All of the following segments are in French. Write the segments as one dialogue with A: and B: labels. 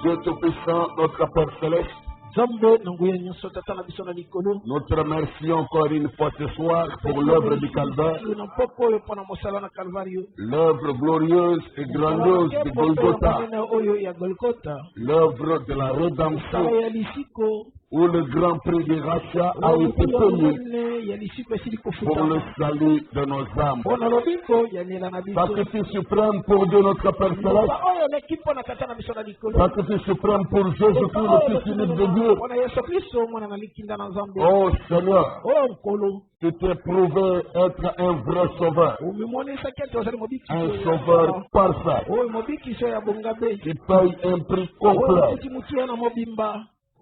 A: Dieu Tout-Puissant, notre Père Céleste, nous te remercions encore une fois ce soir pour l'œuvre du Calvaire, l'œuvre glorieuse et grandiose de Golgotha, l'œuvre de la rédemption, où le grand prix du rachat a été payé pour le salut de nos âmes. Sacrifice suprême pour Dieu notre Père Céleste, sacrifice suprême pour Jésus-Christ, le Fils unique de Dieu. Oh Seigneur, tu t'es prouvé être un vrai sauveur, un sauveur parfait, qui paye un prix complet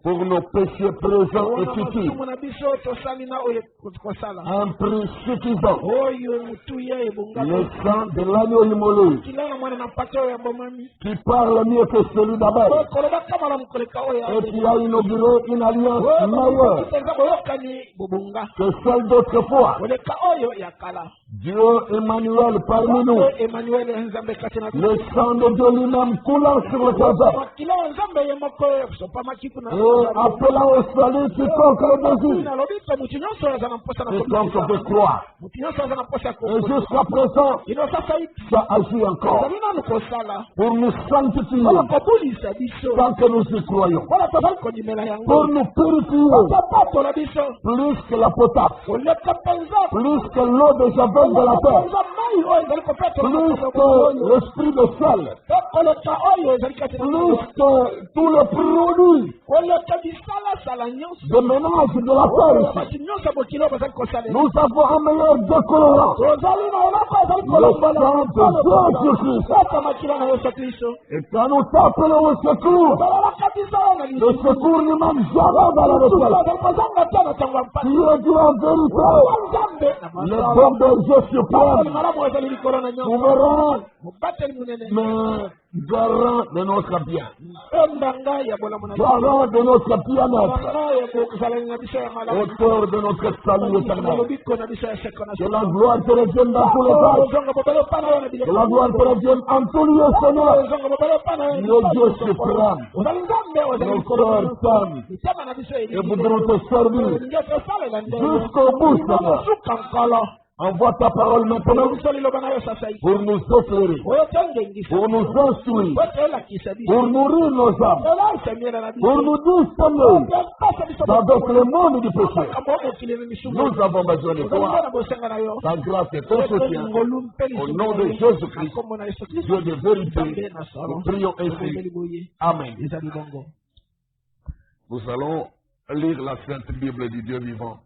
A: pour nos péchés présents et futurs. Un prix suffisant. Le sang de l'agneau immolé, qui parle mieux que celui d'Abel, et qui a inauguré une alliance meilleure que celle d'autrefois. Dieu Emmanuel parmi nous, le sang de Dieu lui-même coulant sur le Calvaire, et appelant au salut quiconque le désire, quiconque veut croire. Et jusqu'à présent, ça agit encore pour nous sanctifier tant que nous y croyons, pour nous purifier plus que la potable, plus que l'eau de Javel de la terre, plus que l'esprit de sel, plus que tous les produits de ménage de la terre. Nous avons un meilleur décolorant, le sang de Jésus-Christ. Et quand nous t'appelons au secours, le secours ne manque jamais dans la retraite. Tu es Dieu en vérité, le bon berger suprême, souverain, mais garant de notre bien, garant de notre bien-être, auteur de notre salut éternel. Que la gloire te revienne dans tous les âges, que la gloire te revienne en tous lieux, Seigneur. Le Dieu suprême, nos cœurs t'aiment et voudront te servir jusqu'au bout, Seigneur. Envoie ta parole maintenant pour nous éclairer, pour nous instruire, pour nourrir nos âmes, pour nous distinguer d'avec le monde du péché. Nous avons besoin de toi. Ta grâce et ton soutien. Au nom de Jésus-Christ, Dieu de vérité, nous prions ainsi. Amen. Nous allons lire la Sainte Bible du Dieu vivant.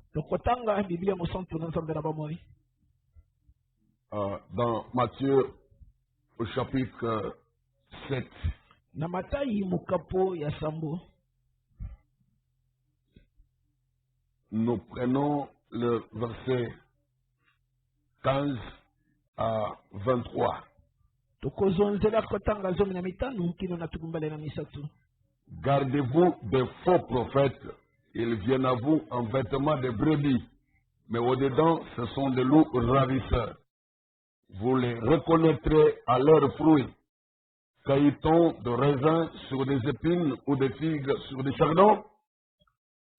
A: Dans Matthieu au chapitre 7. Nous prenons le verset 15 à 23. Gardez-vous des faux prophètes. Ils viennent à vous en vêtements de brebis, mais au-dedans, ce sont des loups ravisseurs. Vous les reconnaîtrez à leurs fruits. Cailletons de raisin sur des épines ou des figues sur des chardons.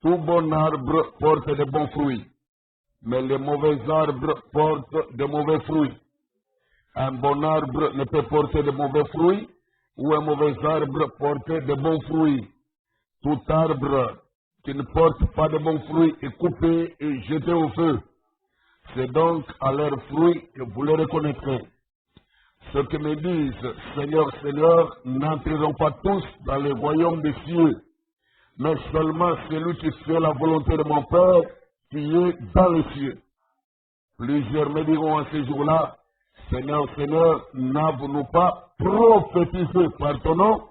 A: Tout bon arbre porte de bons fruits, mais les mauvais arbres portent de mauvais fruits. Un bon arbre ne peut porter de mauvais fruits, ou un mauvais arbre porter de bons fruits. Tout arbre qui ne porte pas de bons fruits est coupé et jeté au feu. C'est donc à leurs fruits que vous les reconnaîtrez. Ceux qui me disent Seigneur, Seigneur, n'entreront pas tous dans le royaume des cieux, mais seulement celui qui fait la volonté de mon Père qui est dans les cieux. Plusieurs me diront à ces jours-là, Seigneur, Seigneur, n'avons-nous pas prophétisé par ton nom?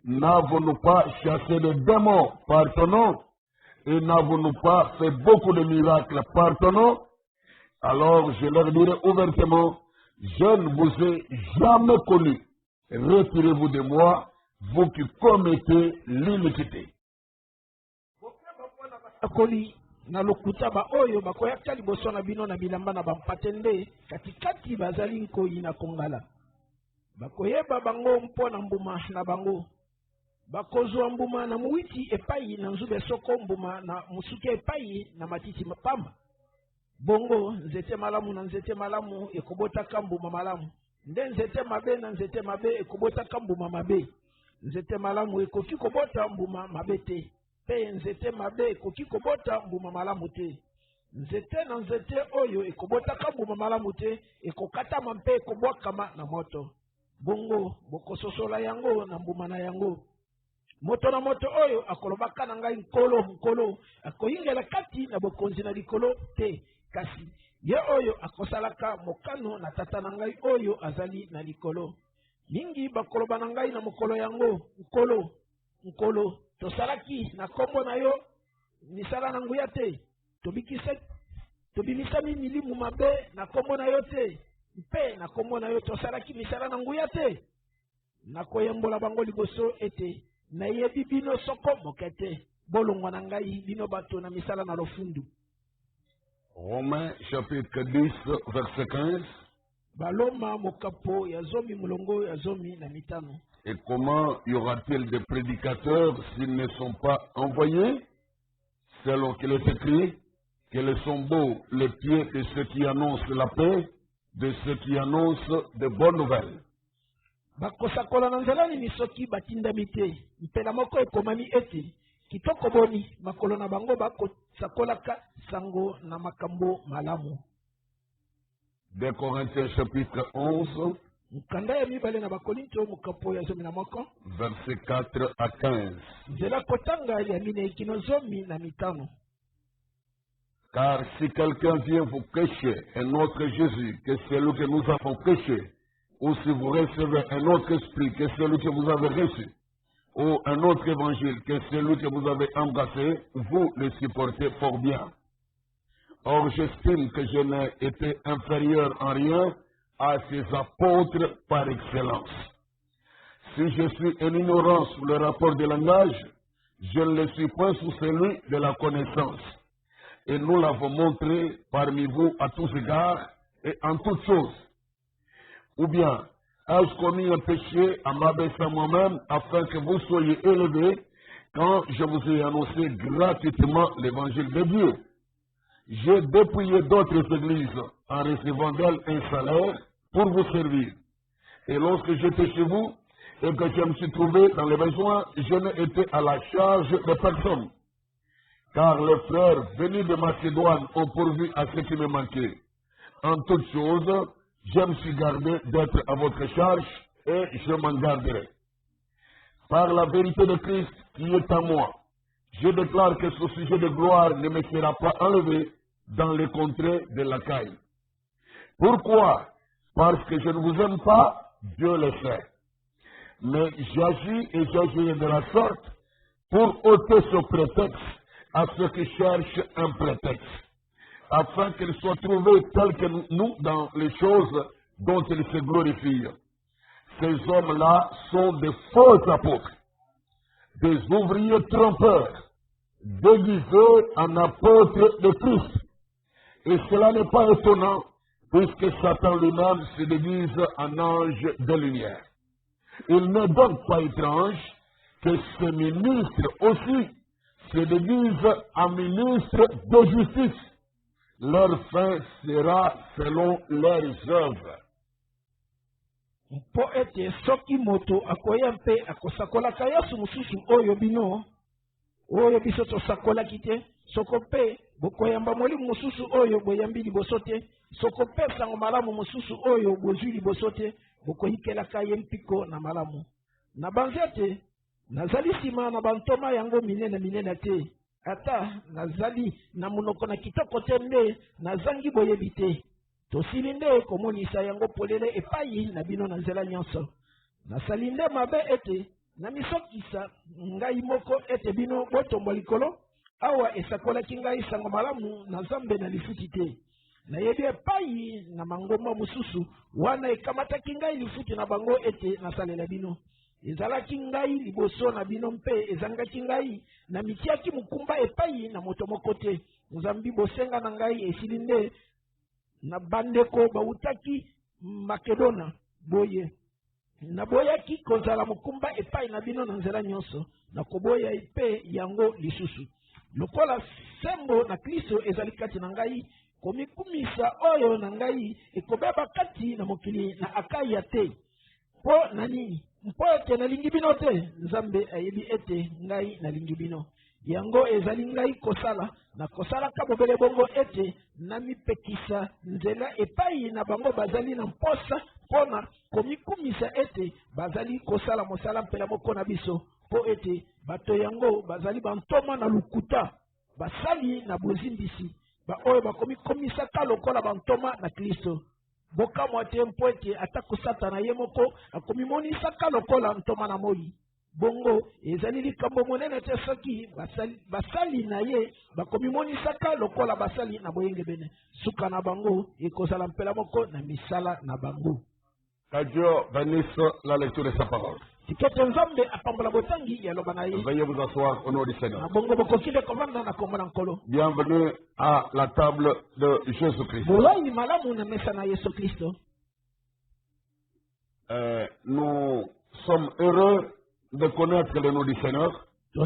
A: N'avons-nous pas chassé des démons par ton nom? Et n'avons-nous pas fait beaucoup de miracles par ton nom? Alors je leur dirai ouvertement, je ne vous ai jamais connu. Retirez-vous de moi, vous qui commettez l'iniquité.
B: na lokuta ba oyo bakoyaka liboso na bino na bilamba na bampatende katikati bazali nkoyi na kongala bakoyeba bango mpona mbuma na bango bakozwa mbuma na muwiti epai na nzube soko mbuma na musuke epai na matiti pamba. Bongo nzete malamu na nzete malamu ekobotaka mbuma malamu. Nde nzete mabe na nzete mabe ekobotaka mbuma mabe. Nzete malamu ekoki kobota mbuma mabe te. Pe nzete mabe ekoki kobota mbuma malamu te. Nzete na nzete oyo ekobotaka mbuma malamu te ekokatama mpe ekobwakama na moto. Bongo bokososola yango na mbuma na yango. Moto na moto oyo akolobaka na ngai nkolo nkolo akoyingela kati na bokonzi na likolo te. Kasi ye oyo akosalaka mokano na tata na ngai oyo azali na likolo. Mingi bakoloba na ngai na mokolo yango nkolo nkolo tosalaki na kombo na yo misala na nguya te. Tobimisami milimu mabe na kombo na yo te. Mpe na kombo na yo tosalaki misala na nguya te. Nakoyembola bango liboso ete na yebi bino soko mokete bolongwa na ngai bino bato na misala na lofundu.
A: Romains chapitre 10 verset 15.
B: Baloma mokapo ya zomi mulongo ya zomi na mitano.
A: Et comment y aura-t-il des prédicateurs s'ils ne sont pas envoyés? Selon qu'il est écrit, quels sont beaux les pieds de ceux qui annoncent la paix, de ceux qui annoncent de bonnes nouvelles.
B: Bakosakola na nzela nini soki batindami te mpela moko ekomami ete kitoko boni makolo na bango bakosakolaka sango na makambo malamu.
A: Des Corinthiens chapitre 11
B: mukanda ya mibale na bakorinto mukapo ya zomi na moko
A: verset 4 à 15.
B: Nzela kotanga ya mine kino zomi na mitano.
A: Car si quelqu'un vient vous prêcher un autre Jésus que celui que nous avons prêché, ou si vous recevez un autre esprit que celui que vous avez reçu, ou un autre évangile que celui que vous avez embrassé, vous le supportez fort bien. Or, j'estime que je n'ai été inférieur en rien à ces apôtres par excellence. Si je suis un ignorant sous le rapport de langage, je ne le suis pas sous celui de la connaissance. Et nous l'avons montré parmi vous à tous égards et en toutes choses. Ou bien, ai-je commis un péché à m'abaisser moi-même afin que vous soyez élevés quand je vous ai annoncé gratuitement l'évangile de Dieu? J'ai dépouillé d'autres églises en recevant d'elles un salaire pour vous servir. Et lorsque j'étais chez vous et que je me suis trouvé dans les besoins, je n'ai été à la charge de personne. Car les frères venus de Macédoine ont pourvu à ce qui me manquait. En toutes choses, je me suis gardé d'être à votre charge et je m'en garderai. Par la vérité de Christ qui est en moi, je déclare que ce sujet de gloire ne me sera pas enlevé dans les contrées de l'Achaïe. Pourquoi? Parce que je ne vous aime pas, Dieu le sait. Mais j'agis et j'agirai de la sorte pour ôter ce prétexte à ceux qui cherchent un prétexte, afin qu'ils soient trouvés tels que nous dans les choses dont ils se glorifient. Ces hommes-là sont des faux apôtres, des ouvriers trompeurs, déguisés en apôtres de Christ. Et cela n'est pas étonnant, puisque Satan lui-même se déguise en ange de lumière. Il n'est donc pas étrange que ces ministres aussi se déguisent en ministres de justice. Leur fin sera selon leurs œuvres.
B: Mpo ete soki moto akoya mpe akosakolaka Yesu mosusu oyo bino oyo biso tosakolaki te, soko mpe bokoyamba molimo mosusu oyo boyambi liboso te, soko mpe sango malamu mosusu oyo bozwi liboso te, bokoyikelaka ye mpiko na malamu. Na banzi ete nazali nsima na bantoma yango minene minene te, ata nazali na monoko na kitoko te nde nazangi boyebi te. Tosili nde komonisa yango polele epai na bino na nzela nyonso. Nasali nde mabe ete na misokisa ngai moko ete bino botombo likolo awa esakolaki ngai sango malamu na Nzambe na lifuti te. Nayebi epai na mangomba mosusu wana ekamataki ngai lifuti na bango ete nasalela bino. Ezalaki ngai liboso na bino mpe ezangaki ngai na mitiaki mukumba epai na moto moko te. Nzambi bosenga na ngai esili nde na bandeko bautaki Makedona boye naboyaki kozala mokumba epai na bino na nzela nyonso na koboya ipe yango lisusu lokola sembo na Kristo ezali kati na ngai komikumisa oyo na ngai ekobeba kati na mokili na Akaya te po na nini mpo ete nalingi bino te Nzambe ayebi ete ngai nalingi bino yango ezali ngai kosala na kosalaka bobele bongo ete namipekisa nzela epai na bango bazali na mposa pona komikumisa ete bazali kosala mosala mpela moko na biso po ete bato yango bazali bantoma na lukuta basali na bozimbisi oyo bakomikomisaka lokola bantoma na Kristo bokamwa te mpo ete atako Satana ye moko akomimonisaka lokola ntoma na moi bongo ezali likambo monene te soki basali na ye bakomimonisaka lokola basali na boyenge bene suka na bango ekozala mpela moko na misala na bango.
A: Que Dieu bénisse la lecture de sa parole. Veuillez vous asseoir au nom du Seigneur. Bienvenue à la table de Jésus-Christ. Nous sommes heureux de connaître le nom du Seigneur et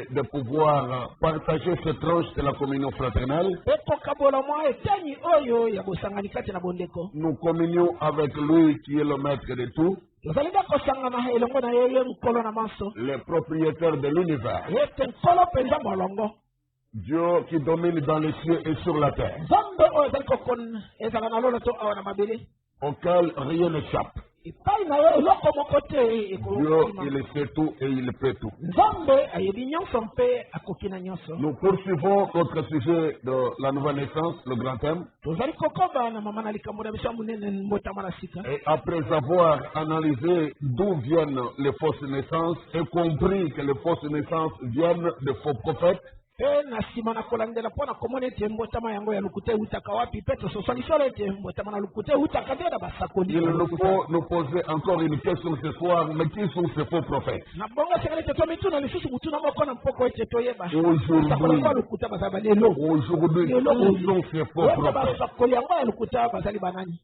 A: de pouvoir partager cette tranche de la communion fraternelle. Nous communions avec lui qui est le maître de tout, le propriétaire de l'univers, Dieu qui domine dans les cieux et sur la terre, auquel rien n'échappe. Dieu, il sait tout et il peut tout. Nous poursuivons notre sujet de la nouvelle naissance, le grand thème. Et après avoir analysé d'où viennent les fausses naissances et compris que les fausses naissances viennent de faux prophètes, il nous faut nous poser encore une question ce soir, mais qui sont ces faux prophètes? Aujourd'hui, qui sont ces faux prophètes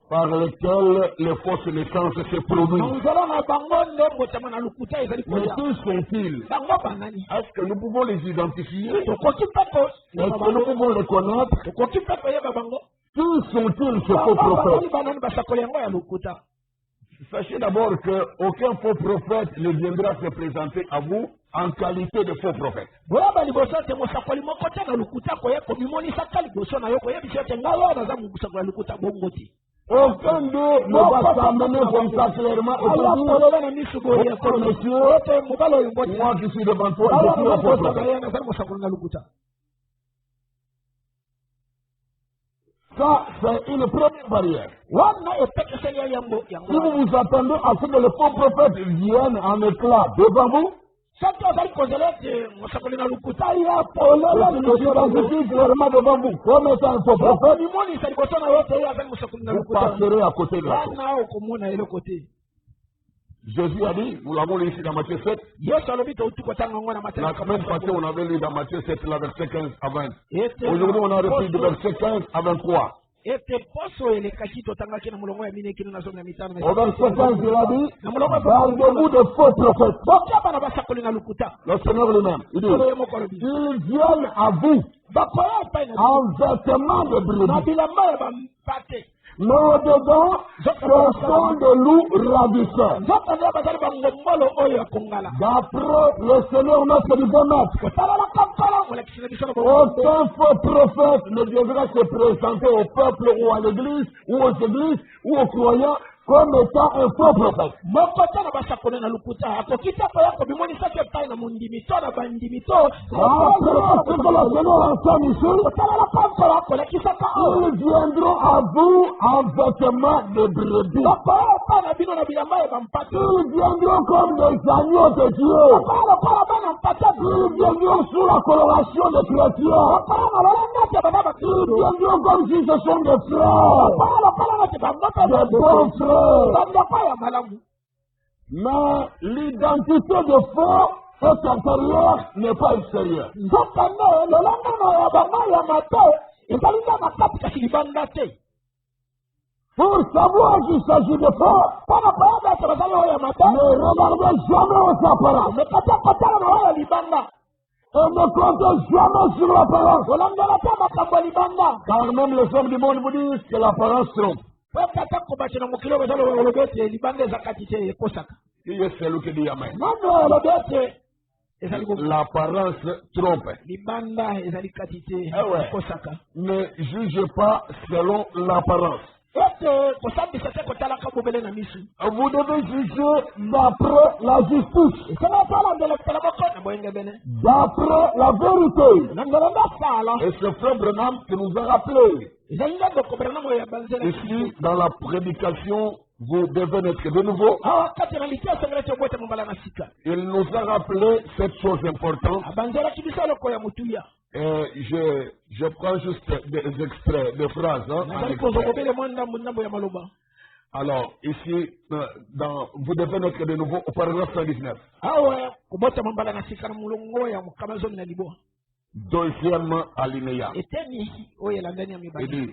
A: par lesquels les fausses naissances se produisent? Mais qui sont-ils? Est-ce que nous pouvons les identifier? Est-ce que nous pouvons les connaître? Qui sont-ils ces faux prophètes? Sachez d'abord qu'aucun faux prophète ne viendra se présenter à vous en qualité de faux prophète. Aucun d'eux ne va s'amener comme ça clairement et te dire, monsieur, moi qui suis devant toi, je suis un faux prophète. Ça, c'est une première barrière. Si vous vous attendez à ce que le faux prophète vienne en éclat devant vous, clairement devant vous, comme étant un faux prophète, vous passerez à côté de la chose. Jésus a dit, nous l'avons lu ici dans Matthieu 7. La semaine passée, on avait lu dans Matthieu 7, la verset 15 à 20. Aujourd'hui, on a repris du verset 15 à 23. Au verset 15, il a dit, gardez-vous de faux prophètes. Le Seigneur lui-même, il dit, ils viennent à vous en vêtements de brebis, mais au-dedans, ce sont de loups ravisseurs. D'après le Seigneur notre maître, aucun faux prophète ne devra se présenter au peuple ou à l'église ou aux églises ou aux croyants comme étant un faux prophète. Ils viendront à vous en vêtements de brebis. Ils viendront comme des agneaux de Dieu. Ils viendront sous la coloration des chrétiens. Ils viendront comme si ce sont des frères. Des bons frères. Mais l'identité de faux est intérieure, n'est pas extérieure. Pour savoir qu'il s'agit de faux, ne regardez jamais aux apparences. Et ne comptez jamais sur l'apparence. Car même les hommes du monde vous disent que l'apparence trompe. Qui est celui qui dit Amen? L'apparence trompe. Ne jugez pas selon l'apparence. Vous devez juger d'après la justice, d'après la vérité. Et c'est Frère Branham qui nous a rappelé. Ici, dans la prédication, vous devez naître de nouveau. Il nous a rappelé cette chose importante. Et je prends juste des extraits, des phrases. Alors, ici, vous devez naître de nouveau au paragraphe 119. Deuxième alinéa. Il dit,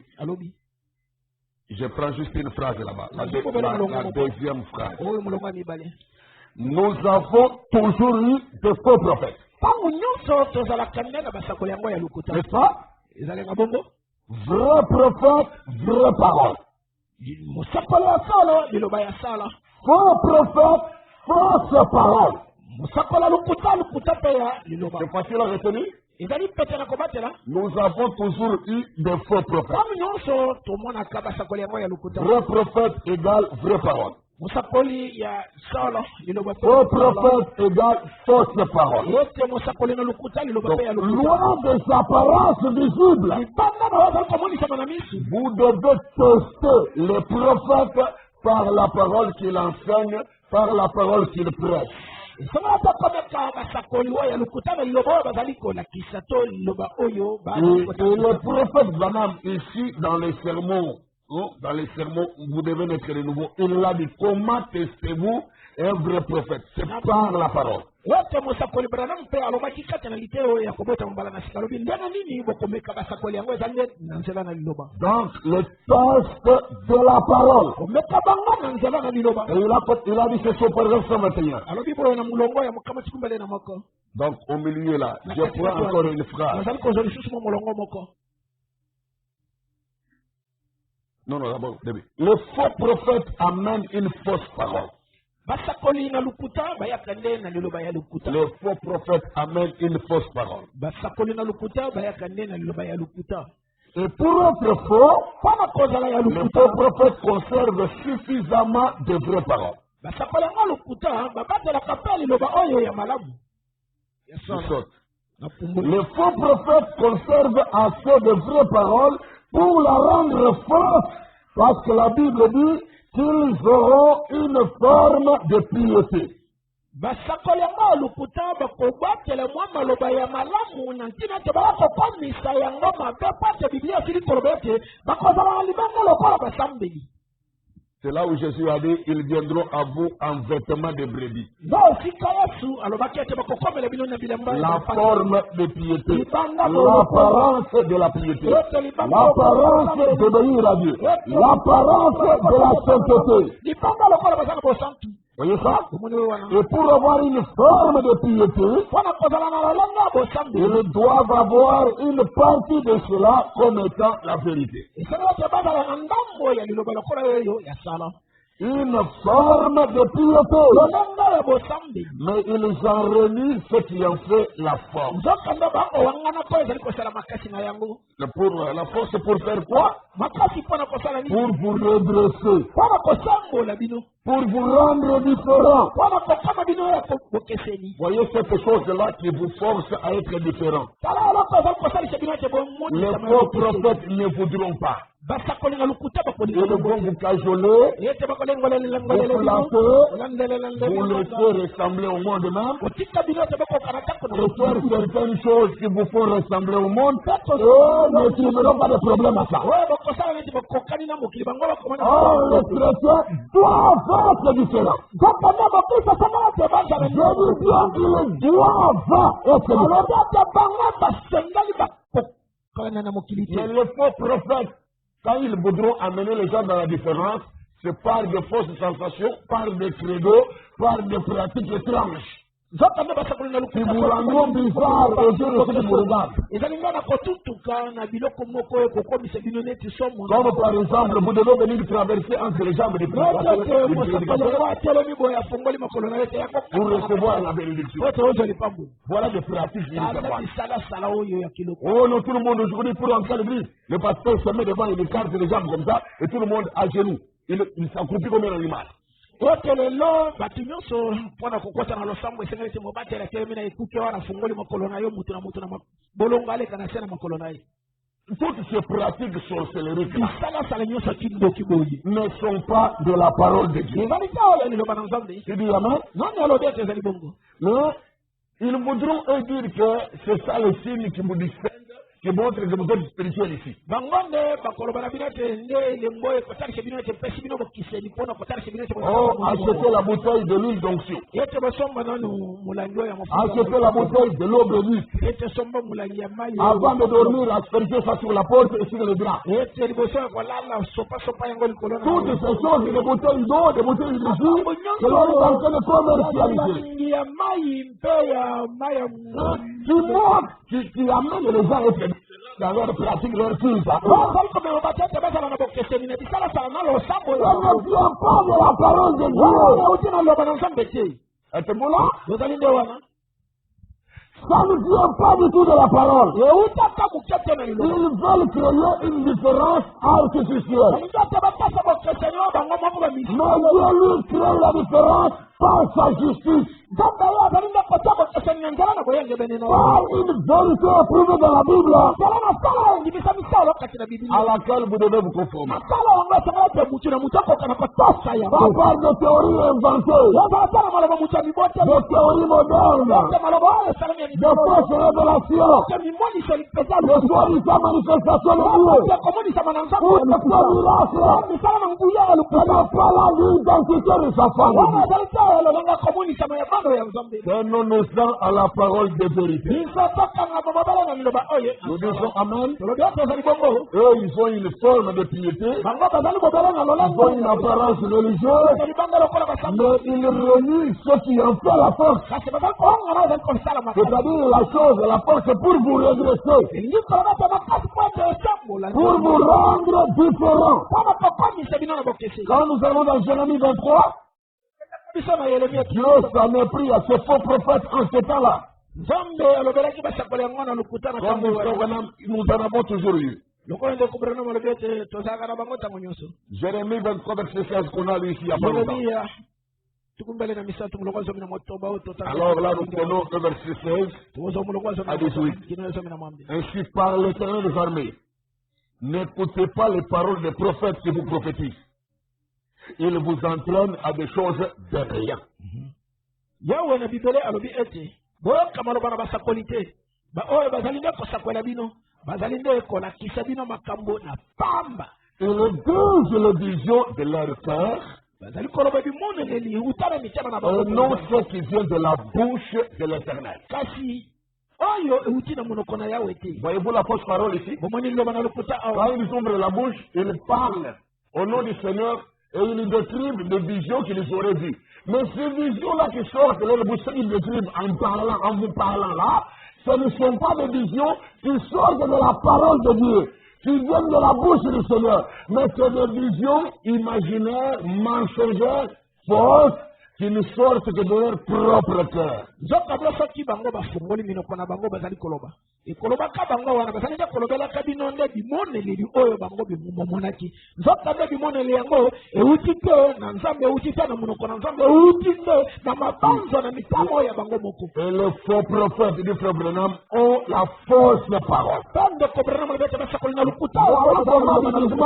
A: je prends juste une phrase là-bas, la deuxième phrase. Nous avons toujours eu de faux prophètes. N'est-ce pas? Vrai prophète, vraie parole. Faux prophète, fausse parole. C'est facile à retenir? Nous avons toujours eu des faux prophètes. Vrai prophète égale vraie parole. Faux prophète égale fausse parole. Donc, loin des apparences visibles, vous devez tester les prophètes par la parole qu'il enseigne, par la parole qu'il prêche. Et le prophète Branham, ici, dans les sermons, vous devez naître de nouveau. Il a dit, comment testez-vous un vrai prophète? C'est par la parole. Donc, le test de la parole. Et il a dit c'est sur paragraphe 121. Donc, au milieu là, je prends encore une phrase. Non, d'abord, début. Le faux prophète amène une fausse parole. Le faux prophète amène une fausse parole. Et pour être faux, le faux prophète conserve suffisamment de vraies paroles. Le faux prophète conserve assez de vraies paroles pour la rendre fausse, parce que la Bible dit qu'ils auront une forme de piété. C'est là où Jésus a dit, ils viendront à vous en vêtements de brebis. La forme de piété, l'apparence de la piété, l'apparence d'obéir à Dieu, l'apparence de la sainteté. Voyez ça? Et pour avoir une forme de piété, ils doivent avoir une partie de cela comme étant la vérité. Une forme de piété. Mais ils en renient ce qui en fait la forme. La force, c'est pour faire quoi? Pour vous redresser. Pour vous rendre différent. Voyez cette chose-là qui vous force à être différent. Les faux prophètes ne voudront pas. Ils vont vous cajoler, vous planter, vous laisser ressembler au monde même, et faire certaines choses qui vous font ressembler au monde, et ne trouveront pas de problème à ça. Oh, les chrétiens doivent être différents. Je dis bien qu'ils doivent être différents. Mais le faux prophète, Quand ils voudront amener les gens dans la différence, c'est par de fausses sensations, par des credos, par des pratiques étranges. Qui vous rendront bizarre aux yeux de ceux qui vous regardent. Comme par exemple, vous devez venir traverser entre les jambes des prédicateurs pour recevoir la bénédiction. Voilà des pratiques irréprochables. Oh non, tout le monde aujourd'hui pour entrer à l'église, le pasteur se met devant, il écarte les jambes comme ça, et tout le monde à genoux. Il s'accroupit comme un animal.
B: Otelelo batu nyonso mpona kokota na losambo esengeli te mobatela telemi na ekuke wana fungoli makolo na yo mutu na bolongo aleka na se na makolo na ye.
A: Toutes ces pratiques sorcelleries
B: ne
A: sont pas de la parole de Dieu.
B: Tu dis amen?
A: Non, ils voudront eux dire que c'est ça le signe qui vous distingue, qui montre que vous êtes spirituel ici. Oh, achetez la bouteille de l'huile d'onction. Achetez la bouteille de l'eau bénite. Avant de dormir, aspergez ça sur la porte et sur le drap. Toutes ces choses, des bouteilles d'eau, des bouteilles de jus, que l'on est en train de commercialiser. Qui amène les gens à être dans leur pratique, leur culte. Ça ne vient pas de la parole de Dieu. Êtes-vous là? Ça ne vient pas du tout de la parole. Ils veulent créer une différence artificielle. Mais Dieu lui crée la différence par sa justice. Par une vérité éprouvée dans la Bible, à laquelle vous devez vous conformer. Pas par de théories inventées, de théories modernes, de fausses révélations, de soi-disant manifestations de Dieu, pour de faux miracles, ce n'est pas l'identité de sa femme. Tenons-nous à la parole de vérité. Nous disons amen. Eux, ils ont une forme de piété, ils ont une apparence religieuse, mais ils renient ceux qui en font la force. C'est-à-dire la chose, la force, c'est pour vous redresser, pour vous rendre différent. Quand nous allons dans Jérémie 23, Dieu s'en est pris à ce faux prophète en ce temps-là. Comme nous en avons toujours eu. Jérémie 23, verset 16 qu'on a lu ici il y a pas longtemps. Alors là, nous prenons le verset 16 à 18. Ainsi parle l'Éternel des armées. N'écoutez pas les paroles des prophètes qui vous prophétisent. Il vous entraîne à des choses de rien. Ils disent les visions de leur cœur et non ce qui vient de la bouche de l'Éternel. Voyez-vous la fausse parole ici? Quand ils ouvrent la bouche, ils parlent au nom du Seigneur et ils décrivent des visions qu'ils auraient vues. Mais ces visions-là qui sortent de leur bouche, ils décrivent en vous parlant là, ce ne sont pas des visions qui sortent de la parole de Dieu, qui viennent de la bouche du Seigneur, mais c'est des visions imaginaires, mensongères, fausses, qui ne sortent que de leur propre cœur. Et les faux prophètes du frère Branham ont la fausse parole.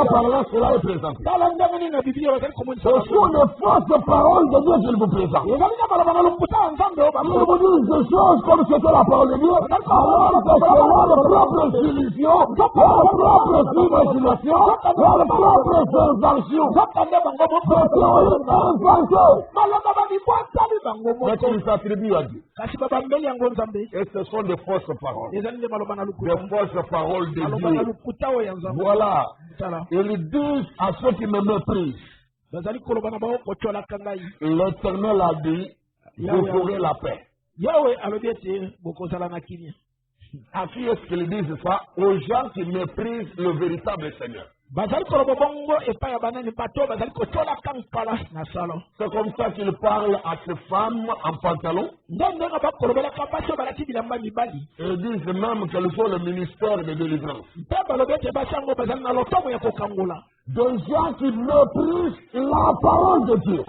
A: Parlant, cela est présent. Ce sont les fausses paroles de Dieu qu'il vous présente. Ils vous disent des choses comme c'était la parole de Dieu, alors que c'est leur propre illusion, leur propre imagination, leur propre invention. C'est théorie inventée. Mais qu'ils s'attribuent à Dieu. Et ce sont des fausses paroles. des fausses paroles de Dieu. Voilà. Ils disent à ceux qui me méprisent, l'Éternel a dit, vous ferez la paix. À qui est-ce qu'ils disent ça? Aux gens qui méprisent le véritable Seigneur. C'est comme ça qu'il parle à ces femmes en pantalon. Et disent même qu'elles sont le ministère de délivrance. Des gens qui méprisent la parole de Dieu. Des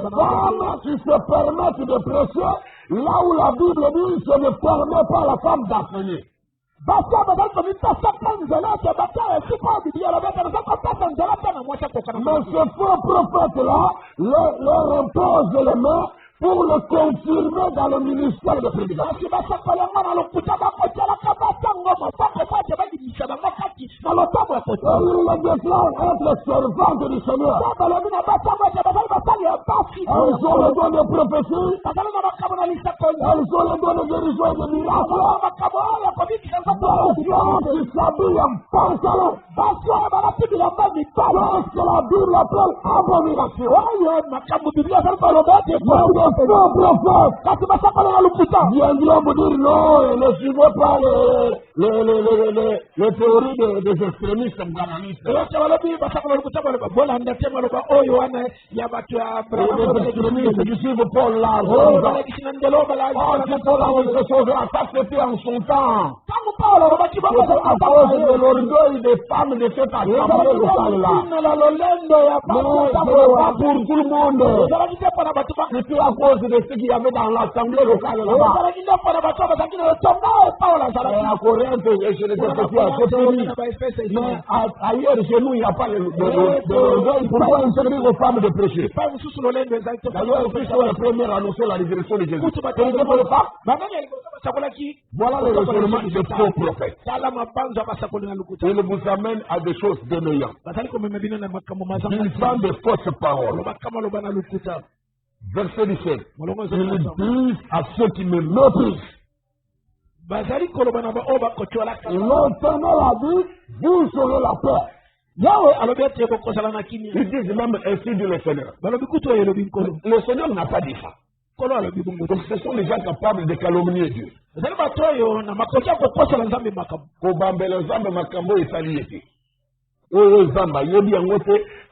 A: femmes qui se permettent de prêcher là où la Bible dit je ne permets pas la femme d'enseigner. Mais ce faux prophète-là leur impose les mains pour le confirmer dans le ministère de prédication. Il le déclare être le servant du Seigneur. Elles ont le don de prophétie. Elles ont le don de guérison et de miracles. Ils s'habillent en pantalon. Lorsque la Bible appelle abomination. Viendront vous dire non, ne suivez pas les théories des extrémistes ghananistes. Les extrémistes qui suivent Paul là. Ces choses-là, ça c'était en son temps. C'était à cause de l'orgueil des femmes de cette assemblée locale-là. Mais pas pour tout le monde. C'était à cause de ce qu'il y avait dans l'assemblée locale là-bas. Et à Corinthe, je ne sais pas si mais ailleurs, chez nous, il n'y a pas de l'orgueil. Pourquoi interdire aux femmes de prêcher? D'ailleurs, ils sont les premiers à annoncer la résurrection de Jésus. Voilà le raisonnement des faux prophètes. Il vous amène à des choses démeillantes. Ils font des fausses paroles. Verset 17. Ils disent à ceux qui me méprisent. L'Éternel a dit, vous saurez la paix. Ils disent même ainsi de le Seigneur. Le Seigneur n'a pas dit ça. Donc ce sont les gens capables de calomnier Dieu.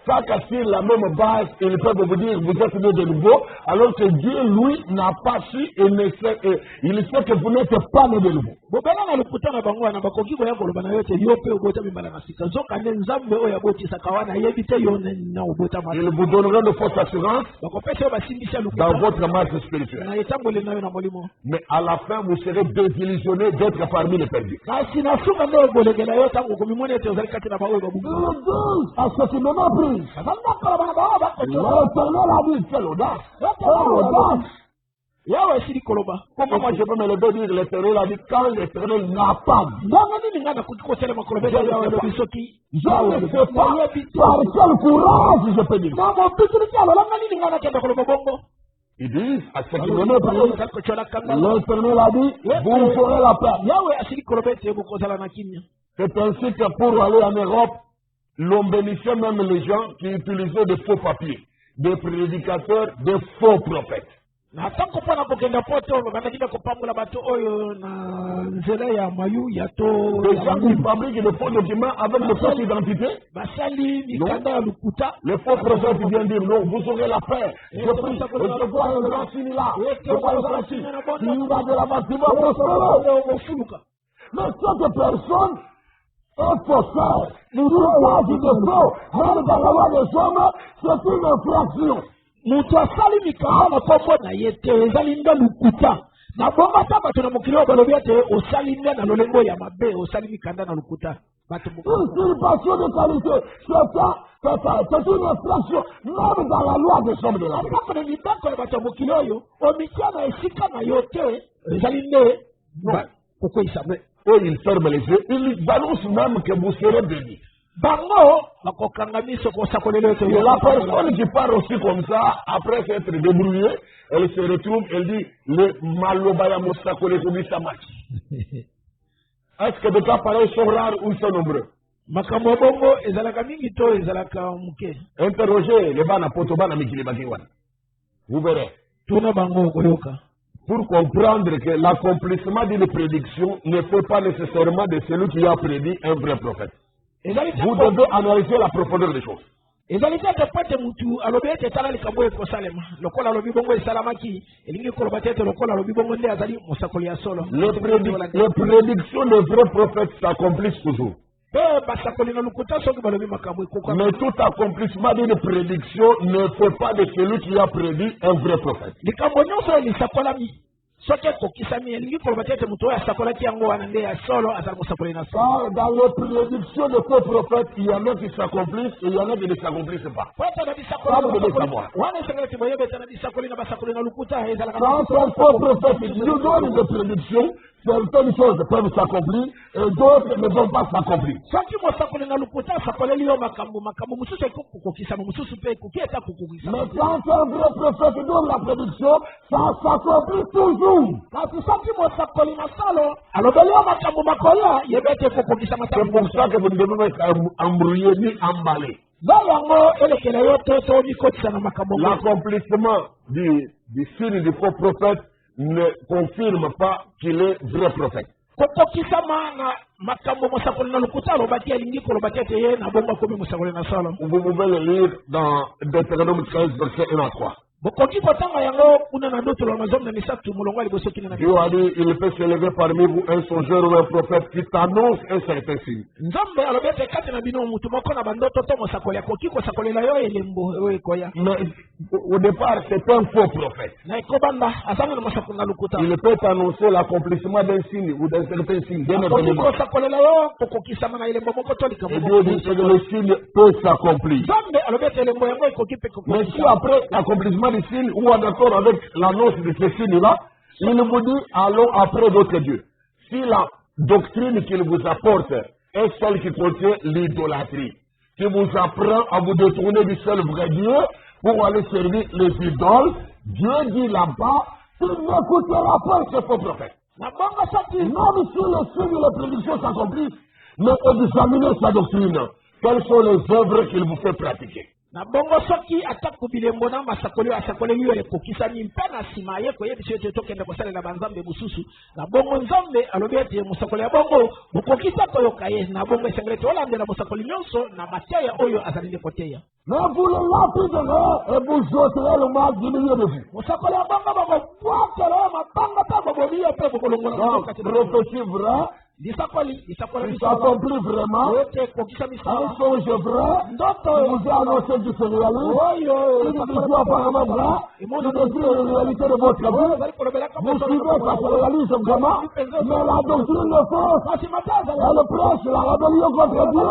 A: Ça sur la même base, ils peuvent vous dire vous êtes né de nouveau, alors que Dieu, lui, n'a pas su et il sait que vous n'êtes pas né de nouveau. Il vous donnera de fausses assurances dans votre marche spirituelle. Mais à la fin, vous serez désillusionné d'être parmi les perdus. À ce qui me méprise. L'Éternel a dit quelle audace. Comment moi je peux me lever dire l'Éternel a dit quand l'Éternel n'a pas dit. Je ne sais pas par quel courage je peux dire. Ils disent à ce qui me méprise, l'Éternel a dit vous ferez la paix. C'est ainsi que pour aller en Europe, l'on bénissait même les gens qui utilisaient des faux papiers, des prédicateurs, des faux prophètes. Des gens qui fabriquent des faux documents avec de fausses identités. Les faux prophètes viennent dire non, vous aurez la paix. Je prie, je vois un grand signe là. Je vois un grand signe. Il va de la bas, il va prospérer. Mais cette personne est faussaire. Il s'agit de faux. Même dans la loi des hommes, c'est une infraction. Mutu asali mikahana kombo na yete ezalinga lukuta na bonga taba tuna mukilo balobi ate osalinga na lolengo ya mabe osali mikanda na lukuta bato beaucoup une passion de qualité c'est une infraction même dans la loi des hommes de la terre quand on dit que bato mukilo yo omikiana esika na yote ezalinde pourquoi il savait ils ferment les yeux ils balancent même que vous serez bénis. La personne qui parle aussi comme ça, après s'être débrouillée, elle se retrouve, elle dit le malobaya mosakole komisa maki. Est-ce que des cas pareils sont rares ou sont nombreux?
B: Makambo bongo ezalaka mingi to ezalaka muke.
A: Interrogez les bana potobana mikili bakiwan. Vous verrez.
B: Tuna bango koyoka.
A: Pour comprendre que l'accomplissement d'une prédiction ne fait pas nécessairement de celui qui a prédit un vrai prophète. Vous devez analyser la profondeur des choses.
B: Le
A: Les prédictions des vrais prophètes s'accomplissent toujours. Mais tout accomplissement d'une prédiction ne fait pas de celui qui a prédit un vrai prophète. Car dans les prédictions de faux prophètes, il y en a qui s'accomplissent et il y en a qui ne s'accomplissent pas. Ça, vous devez savoir. Quand un faux prophète nous donne des prédictions, certaines choses peuvent s'accomplir et d'autres ne vont pas s'accomplir. Mais quand un vrai prophète donne la prédiction, ça s'accomplit toujours. C'est pour ça que vous ne devez pas être embrouillé ni emballé. L'accomplissement du signe du faux prophète ne confirme pas qu'il est vrai prophète. Vous pouvez le lire dans Deutéronome 15, verset 1 à 3. Dieu a dit, il peut s'élever parmi vous un songeur ou un prophète qui t'annonce un certain signe. Mais au départ, c'est un faux prophète. Il peut annoncer l'accomplissement d'un signe ou d'un certain signe. Et Dieu dit que le signe peut s'accomplir. Mais si après l'accomplissement du signe ou en accord avec l'annonce de ce signe-là, il vous dit allons après d'autres dieux. Si la doctrine qu'il vous apporte est celle qui contient l'idolâtrie, qui vous apprend à vous détourner du seul vrai Dieu pour aller servir les idoles, Dieu dit là-bas qu'il n'écoutera pas ce faux prophète. Même si le signe et les prédictions s'accomplissent, mais examinez sa doctrine. Quelles sont les œuvres qu'il vous fait pratiquer? Na bongo soki ataku bilembo na masakoli asakoli liyo ekokisa ni mpana sima ye ko yebi chete tokende kosala na banzambe mususu na bongo nzambe alobi ete musakoli ya bongo bokokisa koyoka ye na bongo esengelete olandela musakoli nyonso na mateya oyo azalinde koteya. Mais vous le lapidez et vous jeterez le mal du milieu de vous. Musakoli ya bongo bako bwakela mapanga ta boboli ya pe bokolongola. Donc prophétie vraie. Il s'accomplit vraiment. Un songe vrai. Vous a annoncé du réalisme. Une vision apparemment vraie. Vous décrivez la réalité de votre vie. Vous suivez ça se réalise vraiment. Mais la doctrine est fausse. Elle prêche la rébellion contre Dieu.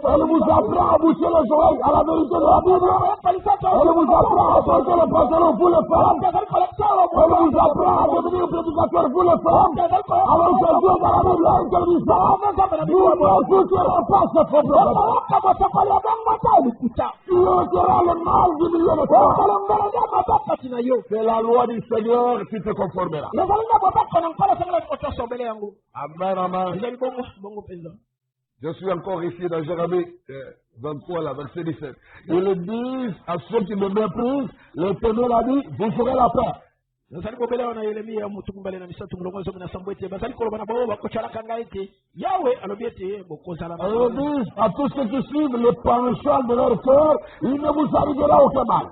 A: Elle vous apprend à boucher les oreilles à la vérité de la Bible. Elle vous apprend à porter le pantalon pour les femmes. Elle vous apprend à devenir prédicateur pour les femmes. Alors que Dieu va la vous ne écouterez pas ce faux prophète. Tu ôteras le mal du milieu de toi. C'est la loi du Seigneur qui te conformera. Amen, amen. Je suis encore ici dans Jérémie 23, la verset 17. Ils disent à ceux qui me méprisent, l'Éternel a dit, vous ferez la paix. Ils disent à tous ceux qui suivent le penchant de leur cœur, il ne vous arrivera aucun mal.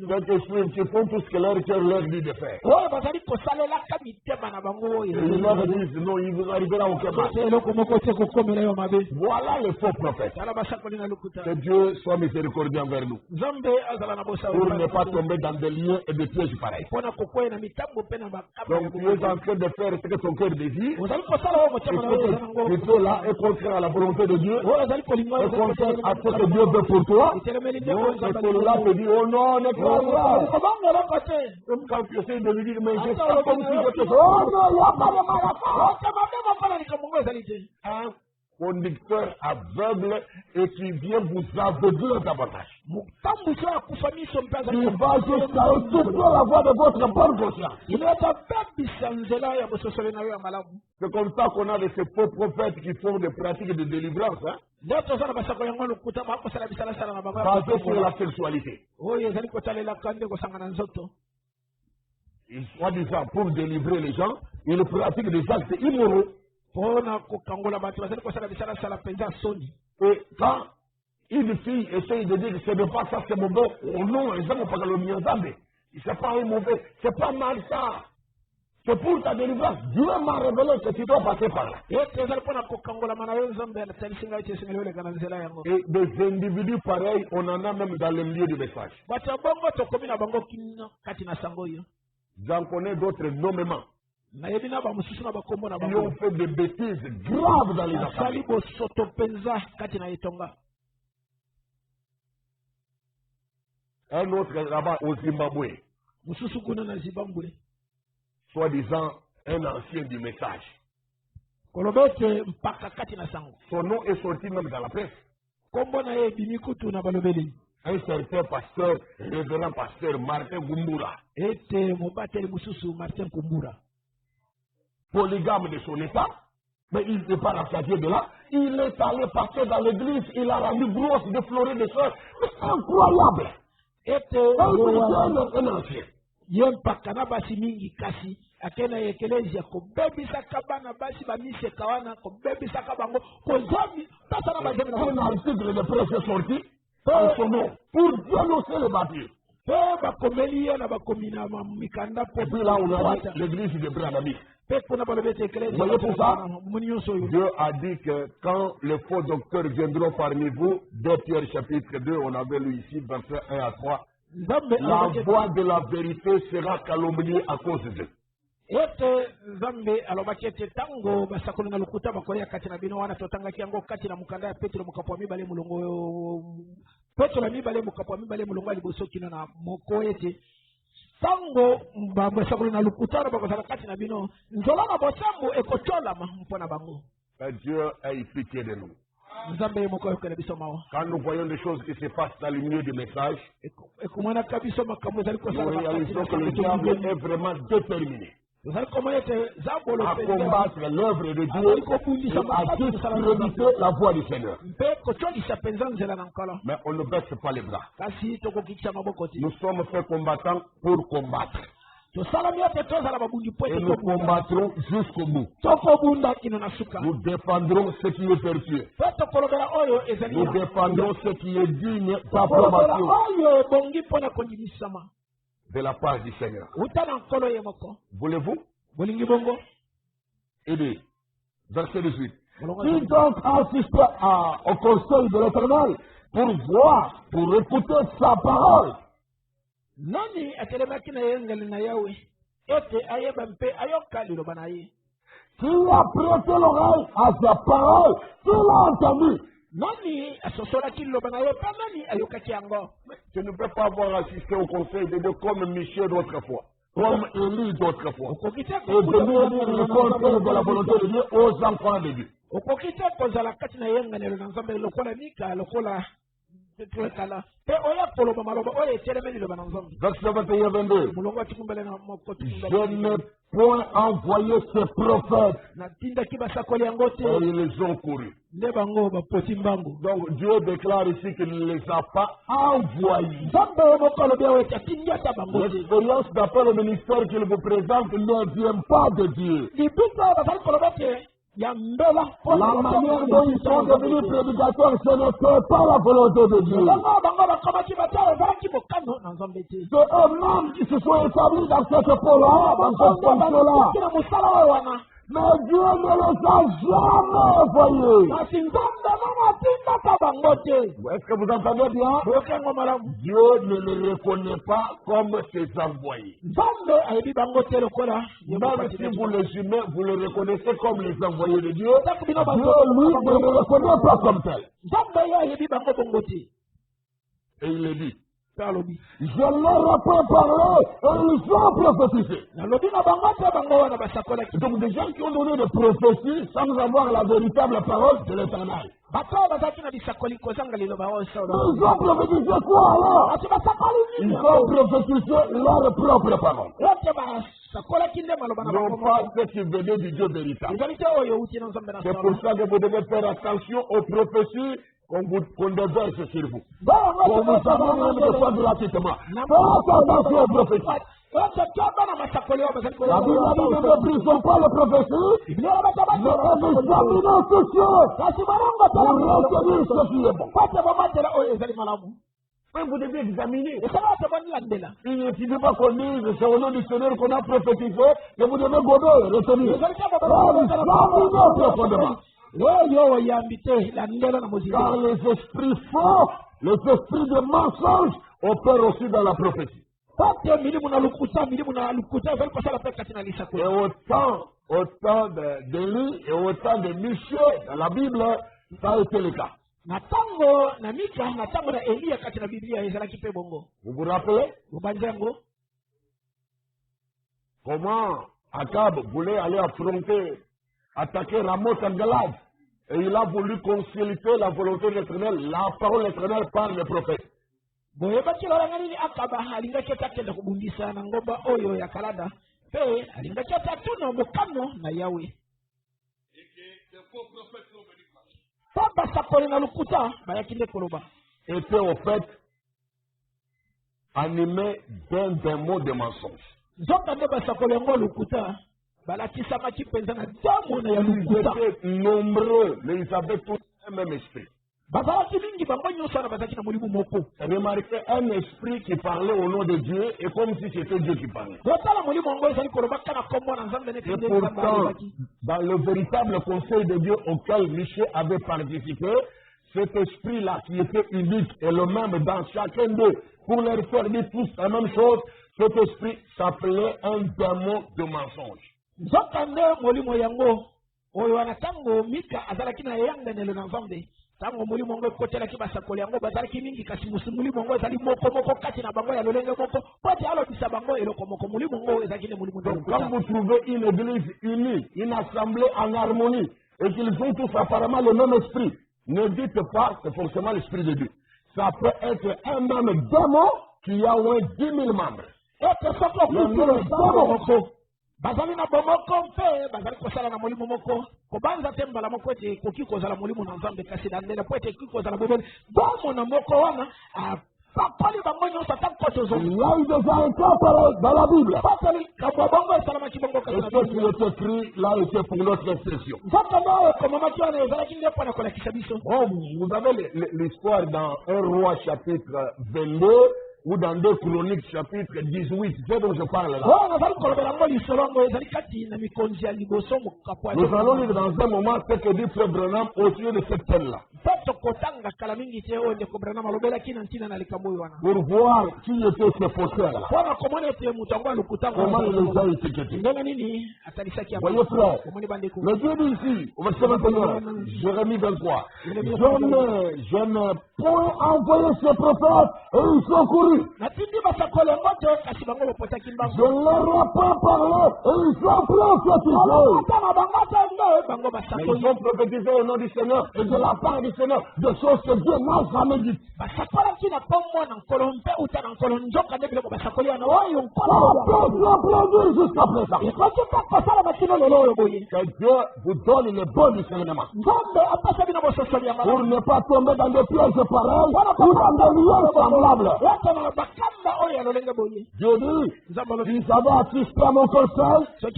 A: Ceux qui suivent, qui font tout ce que leur cœur leur dit de faire. Ils leur disent non, il ne vous arrivera aucun mal. Voilà le faux prophète. Que Dieu soit miséricordieux envers nous. Pour ne pas tomber dans des liens et des pièges pareils. Donc tu es en train de faire ce que ton cœur désire. Et tu es là et contraire à la volonté de Dieu. Et contraire à ce que Dieu veut pour toi. Et celui-là te dit, oh non, n'est pas vrai. Comme quand tu essaies de lui dire, mais je sens comme si je te... Oh non, il n'y a pas de mal à faire. conducteur aveugle et qui vient vous aveugler davantage.
B: Il
A: va jusqu'à écouter la voix de votre bonne conscience. C'est comme ça qu'on a de ces faux prophètes qui font des pratiques de délivrance. Hein? Basées sur la sexualité. Et soi-disant, pour délivrer les gens, ils pratiquent des actes immoraux. Et quand une fille essaye de dire que ce n'est pas ça, c'est mauvais, oh non, ils n'ont pas le mien, c'est pas un mauvais, c'est pas mal ça. C'est pour ta délivrance. Dieu m'a révélé que tu dois passer par là. Et des individus pareils, on en a même dans le milieu du message. J'en connais d'autres nommément. Ils ont fait des bêtises graves dans les assemblées. Un autre là-bas au Zimbabwe, soi-disant un ancien du message. Son nom est sorti même dans la presse. Un certain pasteur, révérend pasteur Martin Kumbura, polygame de son état, mais il n'est pas rassasié de là. Il est allé passer dans l'église, il a rendu grosse de fleurir des soeurs. C'est incroyable. Un ancien.
B: Yempakana basi mingi kasi akena yekelezia ko bebisa kabana basi ba mise kawana ko bebisa kabango ko zami tata na bazemi na
A: un article de presse sorti par son nom pour dénoncer le bâtiment.
B: Ba komelia na ba komina mikanda po.
A: Et puis là on a l'église de Branami.
B: Voyez
A: tout ça? Dieu a dit que quand les faux docteurs viendront parmi vous, 2 Pierre chapitre 2, on avait lu ici verset 1 à 3. La voix de la vérité sera calomniée à cause d'eux.
B: Tango mbabasakulu na lukutana bakosala kati na bino nzola na bosambo ekotola mpona bango.
A: Dieu ait pitié de nous.
B: Nzambe moko yokela biso mawa.
A: Quand nous voyons des choses qui se passent dans le milieu du message,
B: nous réalisons
A: que le diable est vraiment déterminé à combattre l'œuvre de Dieu et à discréditer la voix du Seigneur. Mais on ne baisse pas les bras. Nous sommes faits combattants pour combattre. Et nous combattrons jusqu'au bout. Nous défendrons ce qui est vertueux. Nous défendrons ce qui est digne d'approbation de la part du Seigneur. Voulez-vous? Il dit, verset 18. Qui donc assiste au conseil de l'Éternel pour voir, pour écouter sa parole?
B: Nani atelemaki na yengali na yawe ete ayeba mpe ayoka liloba na ye.
A: Qui a prêté l'oreille à sa parole? Qui l'a entendu?
B: Nani asosolaki liloba na ye pe nani ayokaki yango?
A: Tu ne peux pas avoir assisté au conseil de Dieu comme Michel d'autrefois, comme Élie d'autrefois, et venir dire le conseil de la volonté de Dieu aux enfants de Dieu.
B: Okokita kozala kati na yenganelo na Nzambe lokola Mika lokola
A: Verset 21-22. Je n'ai point envoyé ces prophètes. Et ils ont couru. Donc Dieu déclare ici qu'il ne les a pas envoyés. L'expérience d'appel au ministère qu'il vous présente ne vient pas de Dieu. La manière dont ils sont devenus prédicateurs, ce n'était pas la volonté de Dieu. C'est eux-mêmes qui se sont établis dans cette peau-là, dans cette fonction-là. Mais Dieu ne les a jamais envoyés. Est-ce que vous entendez bien? Dieu ne les reconnaît pas comme ses envoyés. Même si vous les humains, vous les reconnaissez comme les envoyés de Dieu, Dieu, lui, ne les reconnaît pas comme tel. Et il est dit,
B: alobi
A: je leur ai pas parlé et ils ont prophétisé.
B: nalobi na bango te bango wana basakolaki.
A: Donc des gens qui ont donné des prophéties sans avoir la véritable parole de l'Éternel.
B: bato bazalaki na bisakoli kozanga liloba oyo solo.
A: Ils ont prophétisé quoi alors?
B: ati basakoli
A: Ils
B: nini
A: ont prophétisé leur propre parole.
B: ete basakolaki nde maloba na
A: Non
B: bango
A: pas ce qui venait du Dieu véritable.
B: ezali te oyo euti na nzambe na
A: C'est
B: solo.
A: pour ça que vous devez faire attention aux prophéties qu'on déverse sur vous. Qu'on vous amène même des fois gratuitement. Faites attention aux prophéties. La Bible a dit ne méprisons pas les prophéties, mais examinons toutes choses pour retenir ce qui est bon. Mais vous devez examiner. Il ne suffit pas qu'on dise c'est au nom du Seigneur qu'on a prophétisé, mais vous devez gober, retenir. Examinons profondément. Car les esprits faux, les esprits de mensonge opèrent aussi dans la prophétie. Et autant d'Élie et autant de Michée dans la Bible, ça a été le cas. Vous vous rappelez comment Akab voulait aller attaquer Ramoth en Galade, et il a voulu consulter la volonté de l'Éternel, la parole de l'Éternel par le prophète. Était au fait animé d'un démon de mensonge. Ils étaient nombreux, mais ils avaient tous le même esprit. Remarquez un esprit qui parlait au nom de Dieu et comme si c'était Dieu qui parlait. Et pourtant, dans le véritable conseil de Dieu auquel Michée avait participé, cet esprit-là qui était unique et le même dans chacun d'eux, pour leur faire dire tous la même chose, cet esprit s'appelait un démon de mensonge.
B: tango mulimo ngo kotela ki basakoli yango bazalaki mingi kasi mulimo ngo ezali moko kati na bango ya lolenge moko pati alobisa bango eloko moko mulimo ngo ezalaki ne mulimo
A: donc quand vous trouvez une église unie, une assemblée en harmonie et qu'ils ont tous apparemment le même esprit, ne dites pas que c'est forcément l'esprit de Dieu. Ça peut être un même démon qui a au moins 10 000 membres. Bazali na bomoko mpe bazali kosala na molimo moko kobanza te mbala moko ete koki kozala molimo na nzambe kasi na ndela po ete koki kozala bobele bomo na moko wana papali bango nyonso ata kotozo là il déjà un cas pareil dans la Bible papali kabo bongo esalamaki bongo kasi na Bible et ce qui est écrit là était pour notre expression nzakanda komamaki wana ezalaki nde mpona kolakisa biso. Bon, vous avez l'histoire dans 1 Roi chapitre 22 ou dans 2 Chroniques chapitre 18, c'est dont je parle là. Nous allons lire dans un moment ce que dit Frère Branham au sujet de cette thème-là. Pour voir qui était ce faussaire-là. Comment il les a étiquetés. Voyez frère, le Dieu dit ici, au verset 21, Jérémie 23, je n'ai point envoyé ce prophète et ils sont courus. Je ne leur ai pas parlé et ils sont prophétisés. Mais ils ont prophétisé au nom du Seigneur et de la part du Seigneur des choses que Dieu n'a jamais dites. Jusqu'à présent. Que Dieu vous donne le bon discernement. Pour ne pas tomber dans des pièges pareils ou dans des liens semblables. Dieu dit, s'ils avaient assisté à mon conseil, ils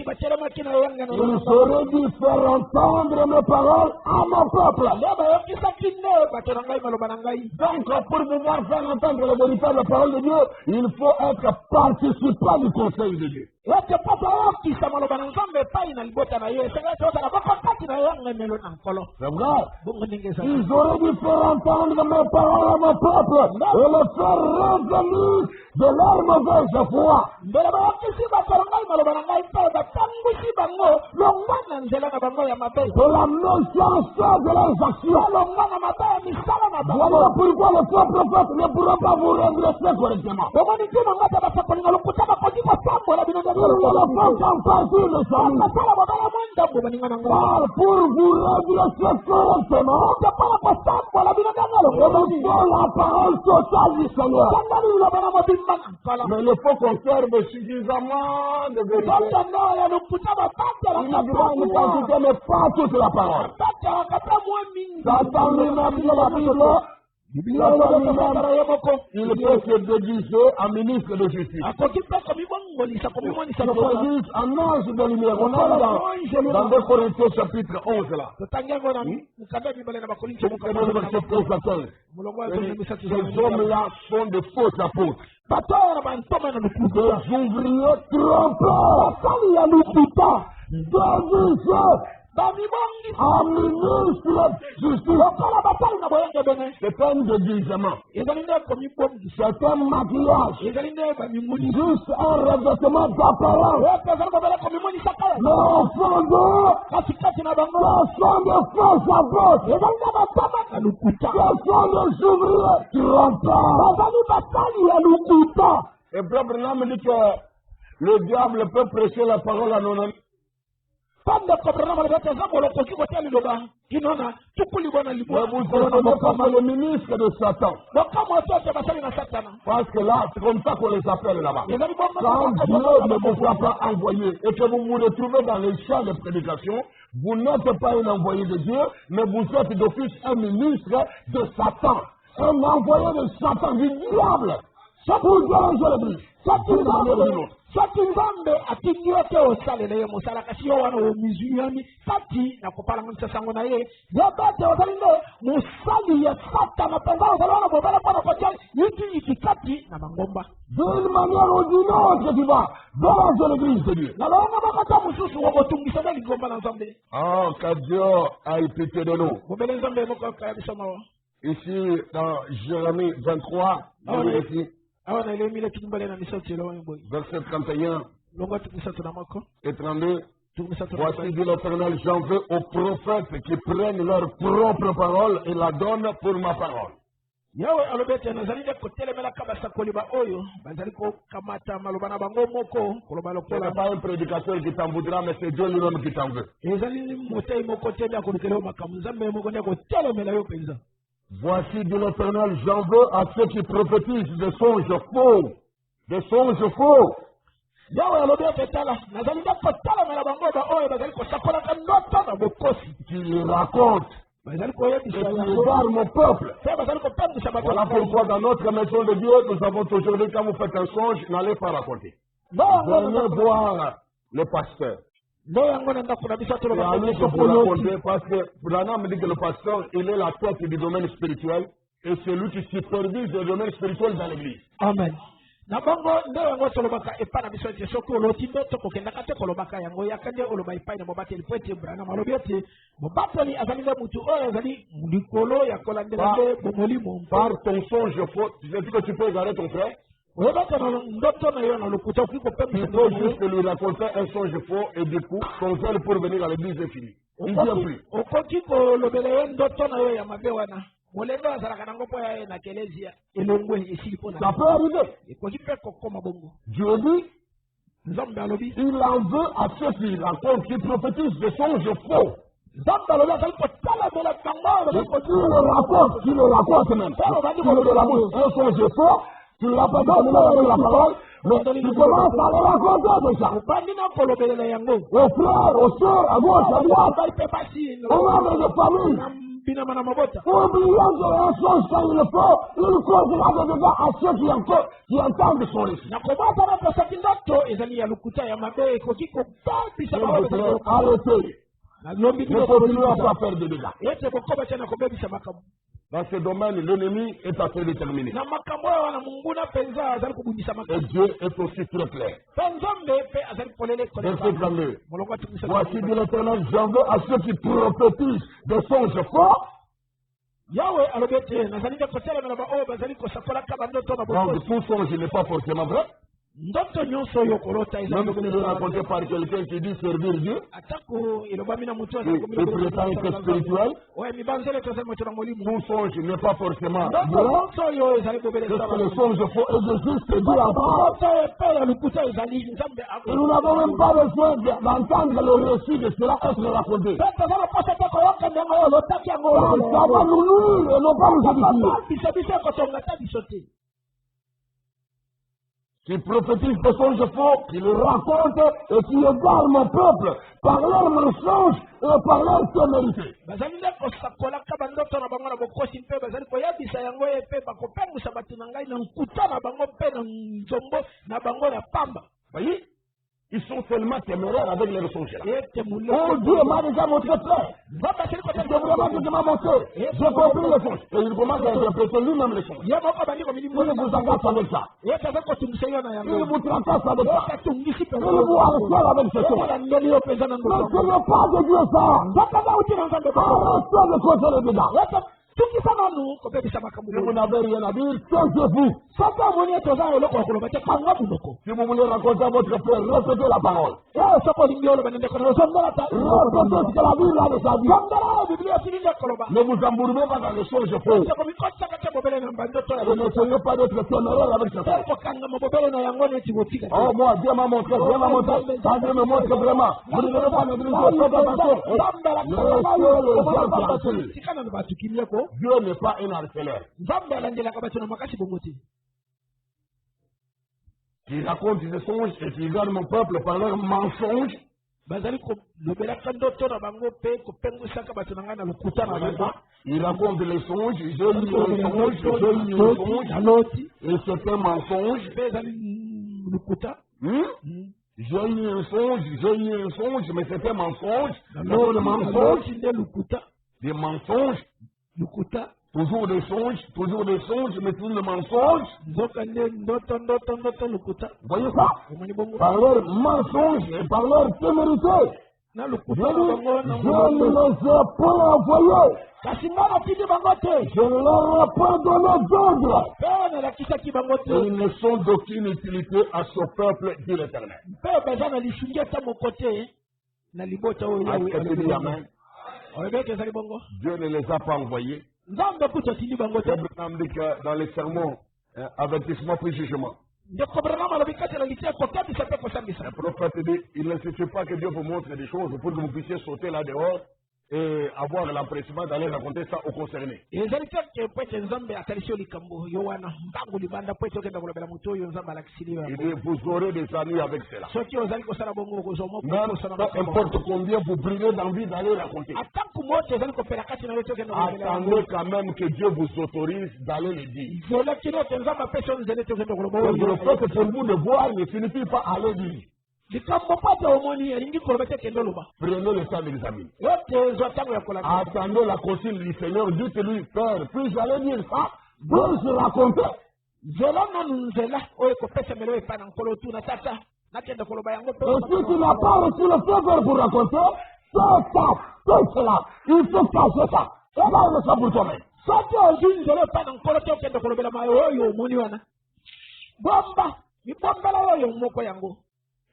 A: auraient dû faire entendre mes paroles à mon peuple. Donc, pour pouvoir faire entendre les véritables paroles de Dieu, il faut être participant du conseil de Dieu. C'est vrai. Ils auraient dû faire entendre mes paroles à mon peuple et le faire revenir de leur mauvaise foi.
B: mbele bayakisi bato na ngai maloba na ngai mpe batangwisi bango longwa na nzela na bango ya mabe
A: De la méchanceté de leurs actions.
B: longwa na mabe ya misala na bango
A: Voilà pourquoi les faux prophètes ne pourront pas vous redresser correctement.
B: omoni ntina ngata basakolinga lokuta bakoki kosambola bino
A: Ils ne le font qu'en partie, mes amis.
B: basala babala mwa ndambo baninga na ngai
A: Car pour vous redresser correctement,
B: mpona kosambola bino ndanga
A: il
B: longomoni
A: faut la parole totale du Seigneur.
B: tangani liloba na mobimba na nkala
A: Mais il faut qu'on serve suffisamment de vérité.
B: batanda ya lokuta
A: Uniquement une quantité, mais pas toute la parole.
B: batalaka ta mwa mingi
A: Satan lui-même dit la Bible, Satan lui-même, il peut se déguiser en ministre de justice.
B: akoki mpe komibongolisa komimonisa
A: Il se
B: lokola
A: déguise en ange de lumière. On est dans 2 Corinthiens chapitre 11 là.
B: totangi yango na mokanda ya mibale na bakorinto
A: C'est le verset 13 à 15.
B: molongo ya
A: Ces hommes-là sont de faux apôtres,
B: bato oyo na bantoma na lokuta
A: des ouvriers trompeurs,
B: basali ya lokuta
A: déguisés
B: bamibongisi
A: en ministre de justice.
B: lokola basali na boyenge bene
A: C'est un déguisement,
B: ezali nde komibongisa
A: c'est un maquillage,
B: ezali nde bamimonisi
A: juste un revêtement d'apparence.
B: oyo ezali kobele komimonisaka
A: Mais au fond d'eux,
B: katikati na bango
A: ce sont des faux apôtres,
B: ezali nde bantoma na lokuta
A: ce sont des ouvriers trompeurs.
B: bazali basali ya lokuta
A: Et Brother Branham dit que le diable peut prêcher la parole anonyme.
B: pande kobrana malebete eza molokoki kotia liloba kinona tukuli bona
A: Mais vous savez comme le ministre de Satan.
B: mokamo oto te basali na satana
A: Parce que là, c'est comme ça qu'on les appelle là-bas.
B: ezali
A: Quand Dieu ne vous a pas envoyé et que vous vous retrouvez dans les champs de prédication, vous n'êtes pas un envoyé de Dieu, mais vous êtes d'office un ministre de Satan. Un envoyé de Satan, du diable. C'est pour déranger l'église.
B: soki nzambe atindi yo te osalela ye mosala kasi yo wana omizuyami kati na kopalanganisa sango na ye yebete ozali nde mosali ya satana mpenza ozali wana bobele mpona kotia yikiyiki kati na bangomba
A: D'une manière ou d'une autre, tu vas déranger l'église de Dieu.
B: na longo moko ta mosusu okotungisa nde lingomba na nzambe
A: Ah, que Dieu ait pitié de nous.
B: bobele nzambe moko kaya biso mawa
A: Ici, dans Jérémie 23,
B: Ah, oui.
A: ici,
B: awa na elemile tukumbale na misato elo oyo boye
A: verset 31
B: longo tukumisato na moko
A: et 32.
B: tukumisato na
A: Voici, dit l'Éternel, j'en veux aux prophètes qui prennent leur propre parole et la donnent pour ma parole.
B: yawe alobi ete nazali nde kotelemelaka basakoli ba oyo bazali kokamata maloba na bango moko koloba
A: Ce
B: lokola
A: n'est pas un prédicateur qui t'en voudra, mais c'est Dieu lui-même qui t'en veut.
B: ezali motei moko te nde akolukela yo makambo nzambe moko nde akotelemela yo mpenza
A: Voici, dit l'Éternel, j'en veux à ceux qui prophétisent des songes faux. Des songes faux.
B: yawe alobi ete tala nazali nde kotelemela bango ba oyo bazali kosakolaka ndoto na bokosi
A: Qui les racontent
B: bazali
A: et
B: koyebisa
A: qui
B: yango
A: égarent mon peuple.
B: te bazali kopangisa bato
A: Voilà pourquoi dans notre maison de Dieu, nous avons toujours dit quand vous faites un songe, n'allez pas raconter. Venez voir le pasteur.
B: nde yango na ndako na biso
A: Et
B: toloba
A: allez que vous raconter parce que Branham me dit que le pasteur, il est la tête du domaine spirituel et c'est lui qui supervise le domaine spirituel dans l'église.
B: amen na bongo nde yango tolobaka epai na biso ete soki oloti nde tokokendaka te kolobaka yango yaka nde oloba epai na mobateli po ete Branham alobi ete mobateli azali nde mutu oyo azali likolo ya kolandela nde bomolimo
A: Par ton songe faux, tu sais que tu peux égarer ton frère.
B: oyebaka na ndoto na yo na lokuta okoki kopemisa
A: Il faut juste lui raconter un songe faux et du coup, son zèle pour venir à l'église est fini. Il ne vient plus.
B: okoki kolobela yo ndoto na yo ya mabe wana molenge azalaka nango mpo ya ye na kelezia elongwe esili mpo
A: Ça
B: na
A: peut arriver.
B: ekoki mpe kokoma bongo
A: Dieu dit,
B: nzambe alobi
A: il en veut à ceux qui racontent, qui prophétisent des songes faux.
B: nzambe alobi azali kotalamela bango
A: Et tu le racontes même. Tu le racontes. Un songe faux, tu ne l'as pas donné avec la parole, mais tu commences à le raconter déjà.
B: obandi na kolobelela yango
A: Aux frères, aux sœurs, à gauche, à droite,
B: bai mpe basi
A: aux membres de famille.
B: na mbinama na mabota
A: Oublions que un songe quand il le faut, il causera des dégâts à ceux qui entendent son récit.
B: na kobata na posaki ndoto ezali ya lokuta ya mabe ekoki kobebisa bango
A: Arrêtez.
B: nalombi
A: Ne continuez pas à faire des dégâts.
B: ete kokoba te na kobebisa makambo
A: Dans ce domaine, l'ennemi est assez déterminé.
B: na makambo oyo wana monguna mpenza azali kobundisa
A: Et
B: makambo
A: Dieu est aussi très clair.
B: mpe nzambe mpe azali polele
A: Verset 32.
B: molongo atukisa
A: Voici dit l'Éternel, j'en veux à ceux qui prophétisent des songes forts
B: Yahweh alobete nazali nde kotelemela baoyo bazali kosakolaka bandoto na
A: Donc
B: bokosi
A: tout songe n'est pas forcément vrai.
B: ndoto nyonso oyo kolota
A: Même si c'est raconté par quelqu'un qui dit servir Dieu,
B: atako elobami na mutu
A: et prétend être spirituel,
B: oyo mibanzele tozali moto na molimo
A: tout songe n'est pas forcément
B: ndoto
A: vrai.
B: nyonso oyo ezali
A: Parce que le
B: bobelesa
A: songe faux existe Dieu en parole.
B: ndoto epe ya lokuta ezali nzambe
A: Et nous n'avons même pas besoin d'entendre le récit de cela être raconté.
B: mpe tozala mposa te koyoka ndenge oyo olotaki yango
A: Ça va nous nuire et non pas nous édifier.
B: biso biso ekotonga ta biso te
A: Qui prophétise des songes faux, qui le racontent et qui égarent mon peuple par leurs mensonges et par leur témérité.
B: bazali nde kosakolaka bandoto na bango na bokosi mpe bazali koyebisa yango ye mpe bakopengwisa bato na ngai na nkuta na bango mpe na nzombo na bango na pamba.
A: Voyez, ils sont tellement téméraires avec les mensonges là.
B: ete
A: Oh, Dieu m'a déjà montré clair. C'est vraiment ce qui m'a montré. J'ai compris les songes. Et il commence à interpréter lui-même les songes.
B: ye moko abandi
A: Il vous agace avec ça.
B: ete aza kotungisa yo na
A: Il
B: yango
A: vous tracasse avec ça.
B: atungisi
A: Il vous harcèle avec ce songe.
B: ndeli yo mpenza na
A: Mais ce n'est pas de Dieu ça.
B: nzokanga uti na nzambe
A: Arrêtez de causer les dégâts.
B: tukisa nanu kobebisa makambo
A: Si vous n'avez rien à dire, taisez-vous.
B: soki omoni ete oza eloko ya koloba te kanga munoko
A: Si vous voulez raconter à votre père, répétez la parole.
B: soki olingi oloba na ndeko na ozongela ta
A: Répétez ce que la Bible a déjà dit.
B: zongela oyo biblia esili nde koloba
A: Ne vous embourbez pas dans les songes faux.
B: komikosaka te bobele na bandoto ya
A: Et n'essayez pas d'être téméraire avec ce songe.
B: kokanga mabobele na yango neti botika
A: Oh, moi, Dieu m'a montré, Dieu m'a montré. Quand Dieu me montre vraiment, vous ne devez pas négliger, faites attention. Laissez les gens tranquilles.
B: tikana na bato kimieko
A: Dieu n'est pas un harceleur
B: nzambe alandelaka bato na makasi bongo te
A: qui raconte des songes et qui garde mon peuple par leurs mensonges.
B: bazali kolobelaka ndoto na bango mpe kopengwisaka bato na ngai na lokuta na bango
A: Il raconte les songes, j'ai eu un songe, j'ai eu un songe,
B: aloti
A: et c'est un mensonge.
B: mpe ezali lokuta
A: J'ai eu un songe, mais c'est un mensonge. Toujours des mensonges,
B: aloti nde lokuta
A: des mensonges,
B: lokuta
A: toujours des songes, mais toujours des mensonges.
B: nzoka nde ndoto lokuta
A: Vous voyez ça?
B: omoni bongo
A: Par leurs mensonges et par leur témérité.
B: na
A: Je
B: lokuta na bango na
A: ne les ai pas envoyés.
B: kasi nga natindi bango te
A: Je ne leur ai pas donné d'ordre.
B: mpe nalakisaki bango
A: Et
B: te
A: ils ne sont d'aucune utilité à ce peuple, dit l'Éternel.
B: mpe baza na lisungi ata moko te na libota oyo
A: Est-ce que tu dis amen?
B: oyebeki ezali bongo
A: Dieu ne les a pas envoyés.
B: nzambe kutu atindi bango te
A: Abraham dit que dans les sermons, avertissement puis jugement.
B: ndeko branam alobi kati na litia kokatisa mpe kosambisa
A: Le prophète dit, il ne suffit pas que Dieu vous montre des choses pour que vous puissiez sauter là dehors et avoir l'empressement d'aller raconter ça aux concernés.
B: ezali te po ete nzambe atalisi yo likambo yo wana mbangu libanda po ete okenda kolobela moto oyo nzambe alakisili yo
A: Il
B: yango
A: dit, vous aurez des amis avec cela.
B: soki ozali kosala bongo okozwa
A: Même
B: mokosala
A: peu importe combien vous brûlez d'envie d'aller raconter.
B: atanku moto ezali kopela kati na yo te okenda kolobela yango
A: Attendez quand même que Dieu vous autorise d'aller le dire.
B: zelaki no ete nzambe apesi yo nzela ete okenda koloba
A: Parce que le
B: oyo
A: fait pour vous de voir ne signifie pas aller dire.
B: likambo po ate omoni elingi koloba te kende oloba
A: Prenez le temps d'examiner.
B: ete zwa ntango ya kolanda
A: Attendez la consigne du Seigneur. Dites-lui, Père, puis-je aller dire ça? Puis-je raconter?
B: nzela nanu nzela oyo ekopesamela oyo epai na nkolo otuna tata nakende koloba yango mpe
A: Et si tu n'as pas reçu le feu pour raconter, fais cela. Il faut cacher ça. Et garde ça pour toi-même.
B: soki ozwi nzela epai na nkolo te okende kolobela mayo oyo omoni wana bomba mibombela oyo moko yango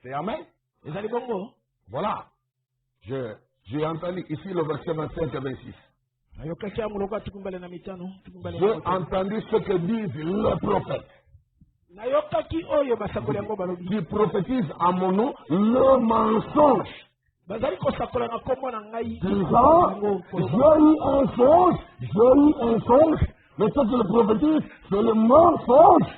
A: C'est amen.
B: ezali bongo
A: Voilà. J'ai entendu ici le verset 25 et 26.
B: nayokaki yango lokola tukumbale na mitano tukumbale
A: J'ai entendu ce que disent les prophètes.
B: nayokaki oyo basakoli yango balobi
A: Qui prophétisent à mon nom le mensonge.
B: bazali kosakola na kombo na ngai
A: Disant, j'ai eu un songe, mais ce que le prophétise, c'est le mensonge.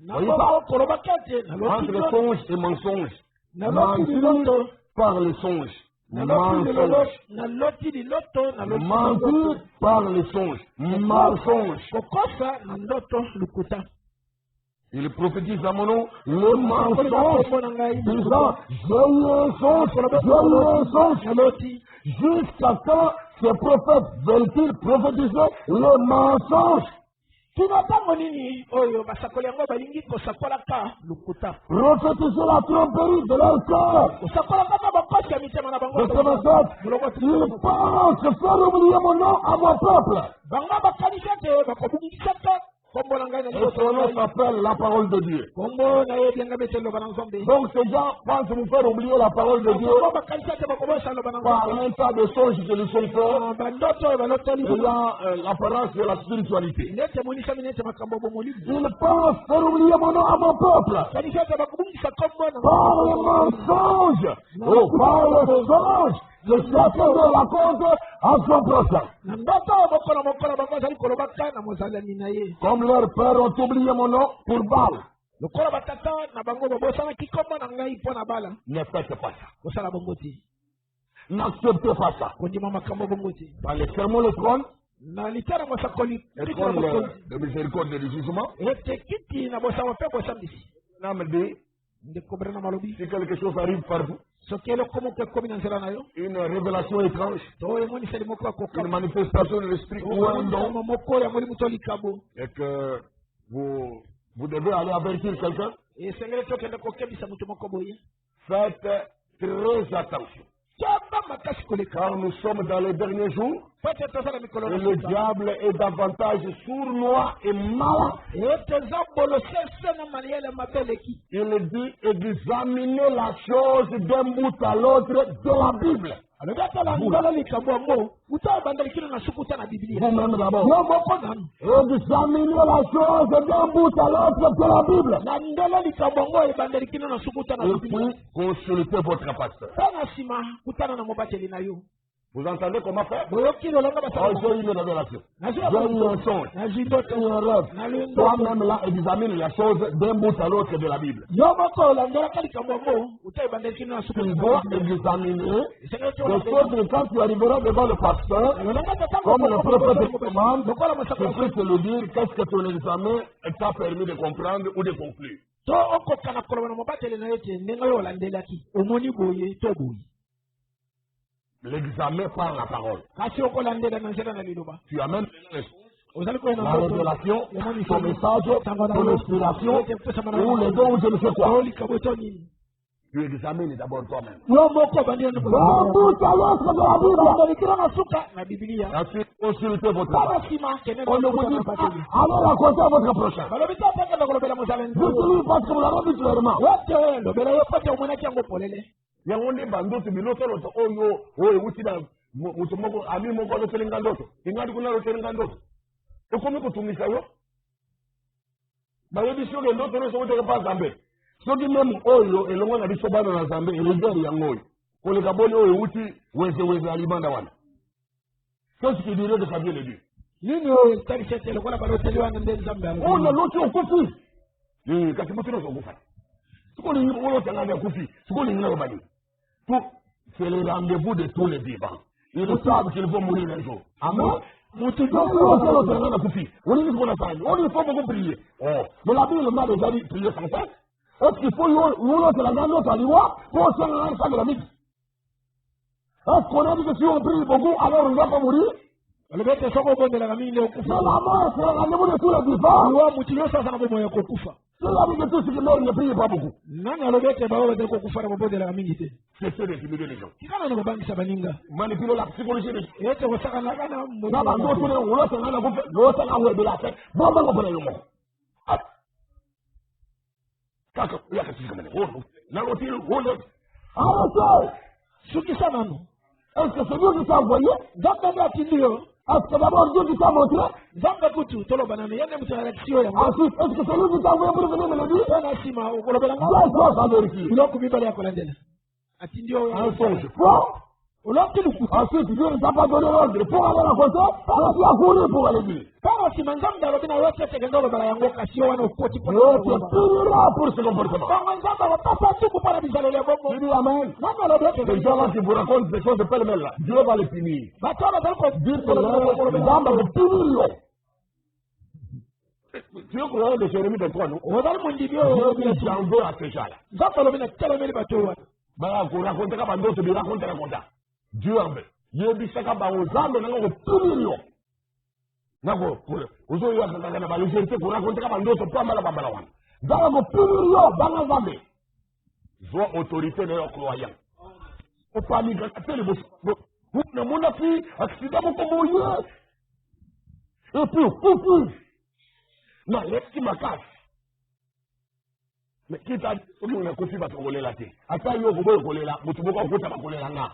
B: nakoba kolobaki ete
A: Entre le songe et mensonge.
B: naloti
A: Mentir
B: liloto
A: par le songe.
B: naloti liloto
A: Mentir par le songe. Mensonge.
B: kokosa na ndoto lukuta
A: Il prophétise à mon nom le mensonge.
B: kombo na ngai
A: Disant, j'ai eu un songe.
B: naloti
A: Jusqu'à quand ces prophètes veulent-ils prophétiser le mensonge?
B: tunatango nini oyo basakoli yango balingi kosakolaka lukuta
A: Prophétiser la tromperie de leur cœur.
B: kosakolaka na bapasi ya mitema na bango
A: Verset 27. Ils pensent faire oublier mon nom à mon peuple.
B: bango bakanisa te bakobungisaka kombo na ngai na
A: Et son nom s'appelle la parole de Dieu.
B: kombo na ye bianga bete loba na nzambe
A: Donc ces gens pensent vous faire oublier la parole de Dieu
B: bango bakanisa te bakobosa loba na
A: par
B: nzambe
A: un tas de songes qu'ils nous sont faits
B: bandoto oyo balotoli
A: ayant l'apparence de la spiritualité.
B: nete monisami nete makambo bomolimu
A: Ils pensent faire oublier mon nom à mon peuple
B: kanisa te bakobungisa kombo na
A: par le mensonge. Oh, par le songe. Le chacun de la cause à son prochain.
B: na ndoto oyo mokola mokola bango azali kolobaka na mozalani na ye
A: Comme leurs pères ont oublié mon nom pour Baal.
B: lokola batata na bango babosanaki kombo na ngai mpo na bala
A: Ne faites pas ça.
B: kosala bongo te
A: N'acceptez pas ça.
B: kondima makambo bongo te
A: Dans les sermons le trône,
B: na litara mosakoli
A: le
B: kiti na
A: trône
B: bokonzi
A: de miséricorde et de jugement,
B: ete kiti na bosama mpe bosambisi
A: on me dit,
B: ndeko brana malobi
A: si quelque chose arrive par vous,
B: soki eloko moko ekomi na nzela na yo
A: une révélation étrange,
B: to emoniseli moko ya
A: une
B: kokama
A: manifestation de l'esprit ou un don,
B: omonisama moko ya molimo to likabo
A: et que vous devez aller avertir quelqu'un,
B: esengeli tokende kokebisa moto moko boye
A: faites très attention.
B: tyaba makasi koleka
A: Car nous sommes dans les derniers jours
B: po ete toza na mikolo
A: et
B: na
A: le
B: suka
A: diable est davantage sournois et malin.
B: ete eza bolo sese na mayele mabe eleki
A: Il dit examiner la chose d'un bout à l'autre de la Bible.
B: alobi atala ngala likambo yango uta ebandeli kino na suku uta na bibilia
A: Vous-même d'abord.
B: yo moko nanu
A: Examiner la chose d'un bout à l'autre de la Bible.
B: na ndela likambo yango ebandeli kino na suku uta na
A: Et
B: bibilia
A: puis, consultez votre pasteur.
B: mpe na nsima kutana na mobateli na yo
A: Vous entendez comment faire?
B: boyoki lolonga
A: Oh,
B: basala
A: j'ai eu une révélation.
B: nazwi
A: J'ai eu un songe.
B: nazwi
A: J'ai
B: ndoto
A: eu un rêve.
B: nalwi ndoto
A: Toi-même là, examine la chose d'un bout à l'autre de la Bible.
B: yo moko olandelaka likambo yango uta ebandeli kino na suku
A: Tu dois examiner
B: esengeli
A: de sorte que quand tu arriveras devant le pasteur, comme le prophète te demande, tu peux te le dire qu'est-ce que ton examen t'a permis de comprendre ou de conclure.
B: to okokana koloba na mobateli na yo te ndenge oyo olandelaki omoni boye to boye
A: L'examen par la parole.
B: kasi okolandela na nzela na liloba
A: Tu amènes les choses,
B: ozali koyena
A: la révélation, ton message, ton inspiration, ou les dons ou je ne sais quoi.
B: likambo to nini
A: Tu examines d'abord toi-même.
B: yo moko obandi
A: D'un bout à l'autre de la Bible.
B: bandelikila na suka na bibilia
A: Ensuite, consultez votre
B: tala
A: parole.
B: nsima kende
A: On ne vous dit pas, allez raconter à votre prochain.
B: balobi te atakenda kolobela mozalani
A: Dites-lui parce que vous l'avez dit clairement.
B: wote lobela yo pote omonaki yango polele
A: Yango nde bandoto biloto loto oyo oyo wuti na mutu moko ami moko alotelenga ndoto ingati kuna alotelenga ndoto okomi kotungisa yo bayebi soki ndoto nyonso oteke mpa nzambe soki meme oyo elongo na biso bana na nzambe elezeri yango oyo koleka boni oyo ewuti wezeweze ya libanda wana qu'est-ce qui dirait de Fabien le Dieu
B: nini oyo etalisi ete lokola baloteli wana nde nzambe yango
A: oyo loti okufi kasi moto nyonso okufa sikolingi olotanga nde akufi sikolingi na yobani tout c'est le rendez-vous de tous les vivants. Ils savent qu'il faut mourir un jour. Amen. On il faut beaucoup prier. Oh. Mais la Bible m'a déjà dit prier sans cesse. Est-ce qu'il faut l'autre la grande autre à l'Ivoire pour se rendre ça de la mythe? Est-ce qu'on a dit que si on prie beaucoup, alors on ne va pas mourir?
B: olobete soko obondelaka mingi nde
A: Mais
B: okufa
A: la mort, c'est le rendez-vous de tous les vivants.
B: wa motu nyonso aza na bomoi ya kokufa
A: C'est la vie de tous ceux qui meurent ne prient pas beaucoup.
B: nani alobi ete bao bazali kokufa na bobondelaka mingi te
A: C'est ça d'intimider les gens.
B: tikana na kobangisa baninga
A: Manipuler la psychologie des gens.
B: ete kosakanaka na
A: Na bandoto ne ulote ngana kufe lote na webela fe bomba ngopela yomo kaka ya katika mene wono na loti wono arrêtez
B: sukisa nano
A: est-ce que c'est Dieu qui t'a envoyé
B: nzambe nde atindi yo
A: est-ce que d'abord Dieu qui t'a montré
B: nzambe kutu toloba nano ye nde moto alakisi yo yango
A: ensuite est-ce que c'est lui qui t'a envoyé pour venir me le dire
B: mpe na nsima okolobela
A: Dieu doit s'en vérifier
B: biloko mibale ya kolandela atindi yo
A: un songe fort
B: oloti lukuta
A: ensuite Dieu ne t'a pas donné l'ordre pour aller raconter alors tu as couru pour aller dire
B: mpona nsima nzambe alobi na yo te tekende olobela yango kasi yo wana okoti
A: Dieu te punira pour ce comportement
B: bongo nzambe akopesa tuku mpona bizaleli ya bongo
A: tu dis amen
B: nani alobi ete
A: les gens là qui vous racontent des choses de pêle-mêle là Dieu va les punir
B: bato oyo bazali
A: Dites le nzambe akupunir yo tu es courant de Jérémie 23 non
B: ozali mondimi
A: Dieu
B: oyo
A: dit j'en veux à ces gens-là
B: nzambe alobi na telemeli bato oyo wana
A: barakonta ka bandoto birakonta Dieu en veut yebisaka bango nzambe nango kopunir yo Nako, uzo yo akakana ba liberté pour raconter ka bandoto pa mala babala wana. Dans le pays yo banga zambe. Zo autorité de yo croyant. O pa mi ga tele bo. Na mona fi accident mo ko moye. Et puis, non, les makas. Mais qui t'a dit que on a confié à coller la terre? Attends, yo ko coller la, mutu boko ko ta coller la na.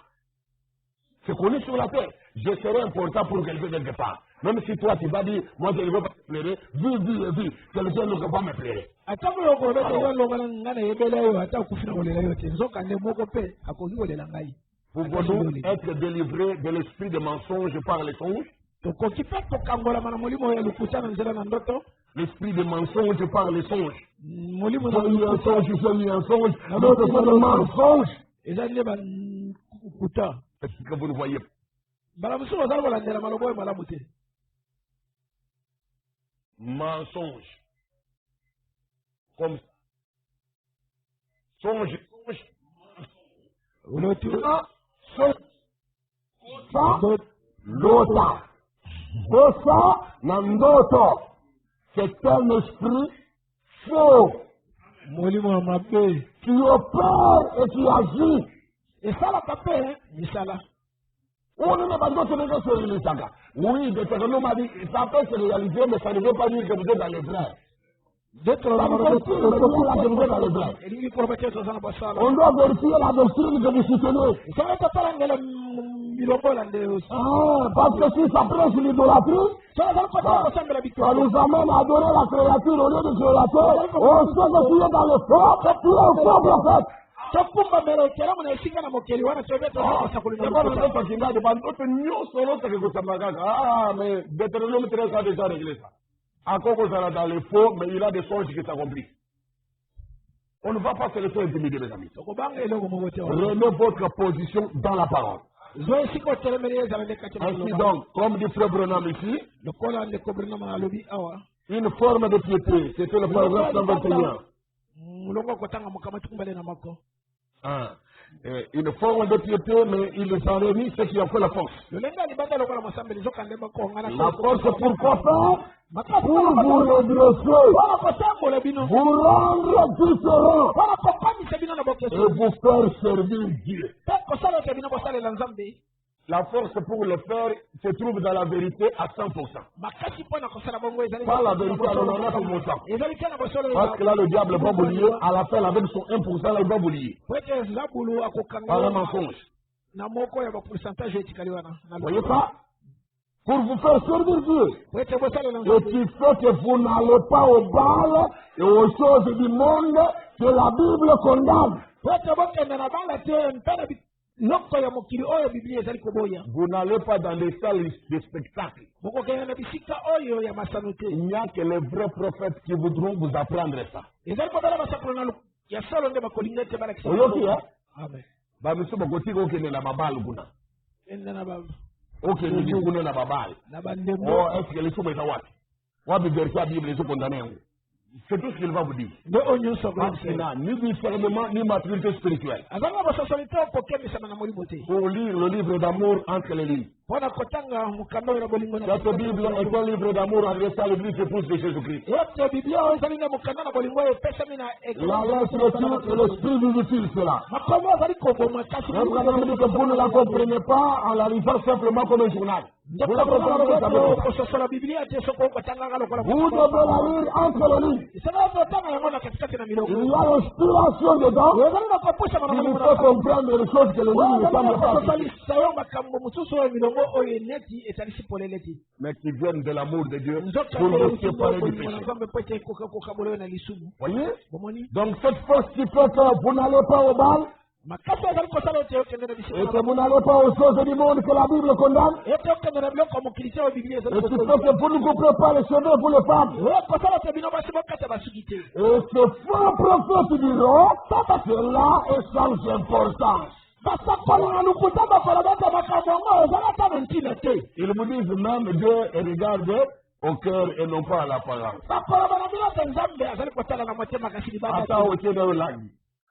A: C'est connu sur la terre. Je serai important pour quelqu'un quelque part. Même si toi tu vas dire, moi je ne veux pas te plairer, vu, quelqu'un ne peut pas me plairer.
B: Attends, yo ko be yo lo ngana yebele yo ata kufina coller yo te. Nzoka ne moko pe akogi coller la ngai.
A: Pouvons-nous être délivrés de l'esprit de mensonge par les songes? L'esprit de mensonge par les songes. J'ai eu un songe, l'autre c'est le mensonge. Est-ce que vous le voyez? Mensonge. Comme songe. L'autre. Kosa Nandoto. C'est un esprit faux qui opère et qui agit. Et ça la tapé, ça là. On ne va pas se réaliser. Oui, Deutéronome a dit, ça peut se réaliser, mais ça ne veut pas dire que vous êtes dans les vrais. On doit vérifier la doctrine que vous soutenez. Parce que si ça prêche l'idolâtrie, ça nous amène à adorer la créature au lieu du créateur. On sait que tu es dans le faux, tu es un faux prophète. Ah, mais Deutéronome 13 a déjà réglé ça. Encore qu'on sera dans les faux, mais il a des songes qui s'accomplissent. On ne va pas se laisser intimider, mes amis. Remettez votre position dans la parole. Ainsi donc, comme dit Frère Branham ici, une forme de piété, c'était le paragraphe 121. Une forme de piété, mais il les en remis ceux qui ont fait la force. La force pour quoi faire? Pour vous redresser, vous rendre différent et vous faire servir Dieu. La force pour le faire se trouve dans la vérité à 100%. Pas la vérité à 99%. Parce que là, le diable va vous lier, à la fin, avec son 1%, là, il va vous lier. Par un mensonge. Voyez ça? Pour vous faire servir Dieu. Et qui fait que vous n'allez pas au bal et aux choses du monde que la Bible condamne. Vous n'allez pas dans les salles de spectacle. Il n'y a que les vrais prophètes qui voudront vous apprendre ça. Ok, nous disons na babal. Oh, est-ce que les choses sont what? What the verset la Bible est condamnée. C'est tout ce qu'il va vous dire. Parce qu'il n'a ni discernement ni maturité spirituelle. Pour lire le livre d'amour entre les lignes. Cette Bible est un livre d'amour adressé à l'église épouse de Jésus-Christ. La lettre et l'esprit vivifie cela. Vous ne la comprenez pas en la lisant simplement comme un journal. Vous la comprenez. Vous devez la lire entre les lignes. Il y a l'inspiration dedans. Il faut comprendre les choses que les lignes ne semblent pas. Mais qui viennent de l'amour de Dieu pour nous séparer du péché. Voyez? Donc cette force qui fait que vous n'allez pas au bal et que vous n'allez pas aux choses du monde que la Bible condamne, et qui fait que vous ne coupez pas les cheveux pour les femmes. Et ce faux prophète diront, cela est sans importance. Ils vous disent même Dieu regarde au cœur et non pas à l'apparence. Attends,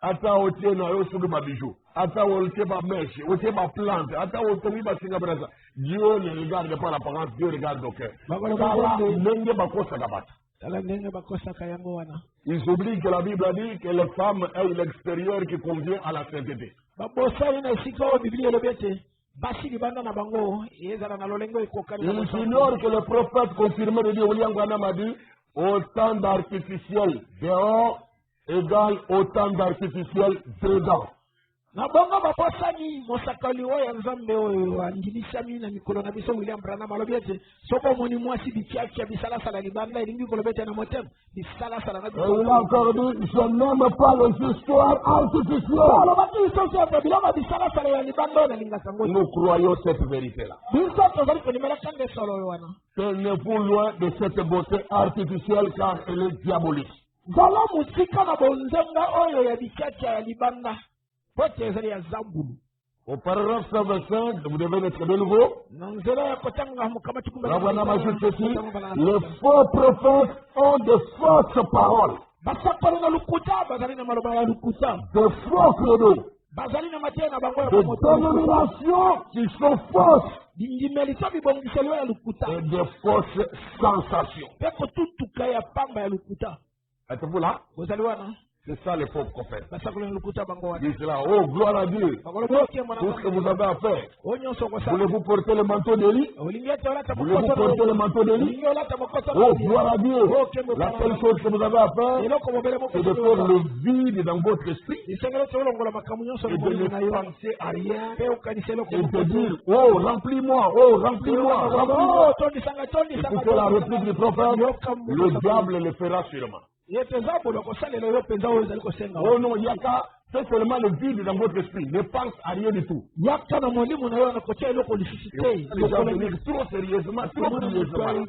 A: ata otie na yo sugu ba bijou, ata otie ba mèche, otie ba plante, ata otie ba singa brasa. Dieu ne regarde pas l'apparence, Dieu regarde le cœur. Ils oublient que la Bible a dit que les femmes aient l'extérieur qui convient à la sainteté. Ils ignorent que le prophète confirmé de Dieu, William Branham, a dit autant d'artificiels dehors égale autant d'artificiels dedans.
B: Na bongo baposani mosakali oyo nzambe oyo angilisami na mikolo na biso William Branham alobiete soko moni mwasi bikiaki bisala sala libanda elingi kolobeta na motem bisala sala na biso.
A: Il a encore dit je n'aime pas les histoires artificielles.
B: Alors baki isoso ya biloma bisala sala ya libanda na linga sango.
A: Nous croyons cette vérité là.
B: Biso tozali konimela kande solo yo wana.
A: Tenez-vous loin de cette beauté artificielle car elle est diabolique.
B: Zala musika na bonzenga oyo ya bikiaki ya libanda.
A: Au paragraphe 125, vous devez mettre de nouveau. Les faux prophètes ont de fausses paroles. De faux credos. De dénominations qui sont fausses. Et de fausses sensations. Êtes-vous là? C'est ça les faux prophètes. Dis cela, oh gloire à Dieu. Tout ce que vous avez à faire. Voulez-vous porter le manteau d'Élie? Voulez-vous porter le manteau d'Élie? Oh gloire à Dieu. La seule chose que vous avez à faire, c'est de faire le vide dans votre esprit. Et de ne penser à rien. Et de dire, oh remplis-moi, oh remplis-moi, remplis-moi. Écoutez la réplique du prophète, le diable le fera sûrement. Oh non, il y a qu'à faire seulement le vide dans votre esprit. Ne pense à rien du tout. Les gens venir trop sérieusement, trop sérieusement.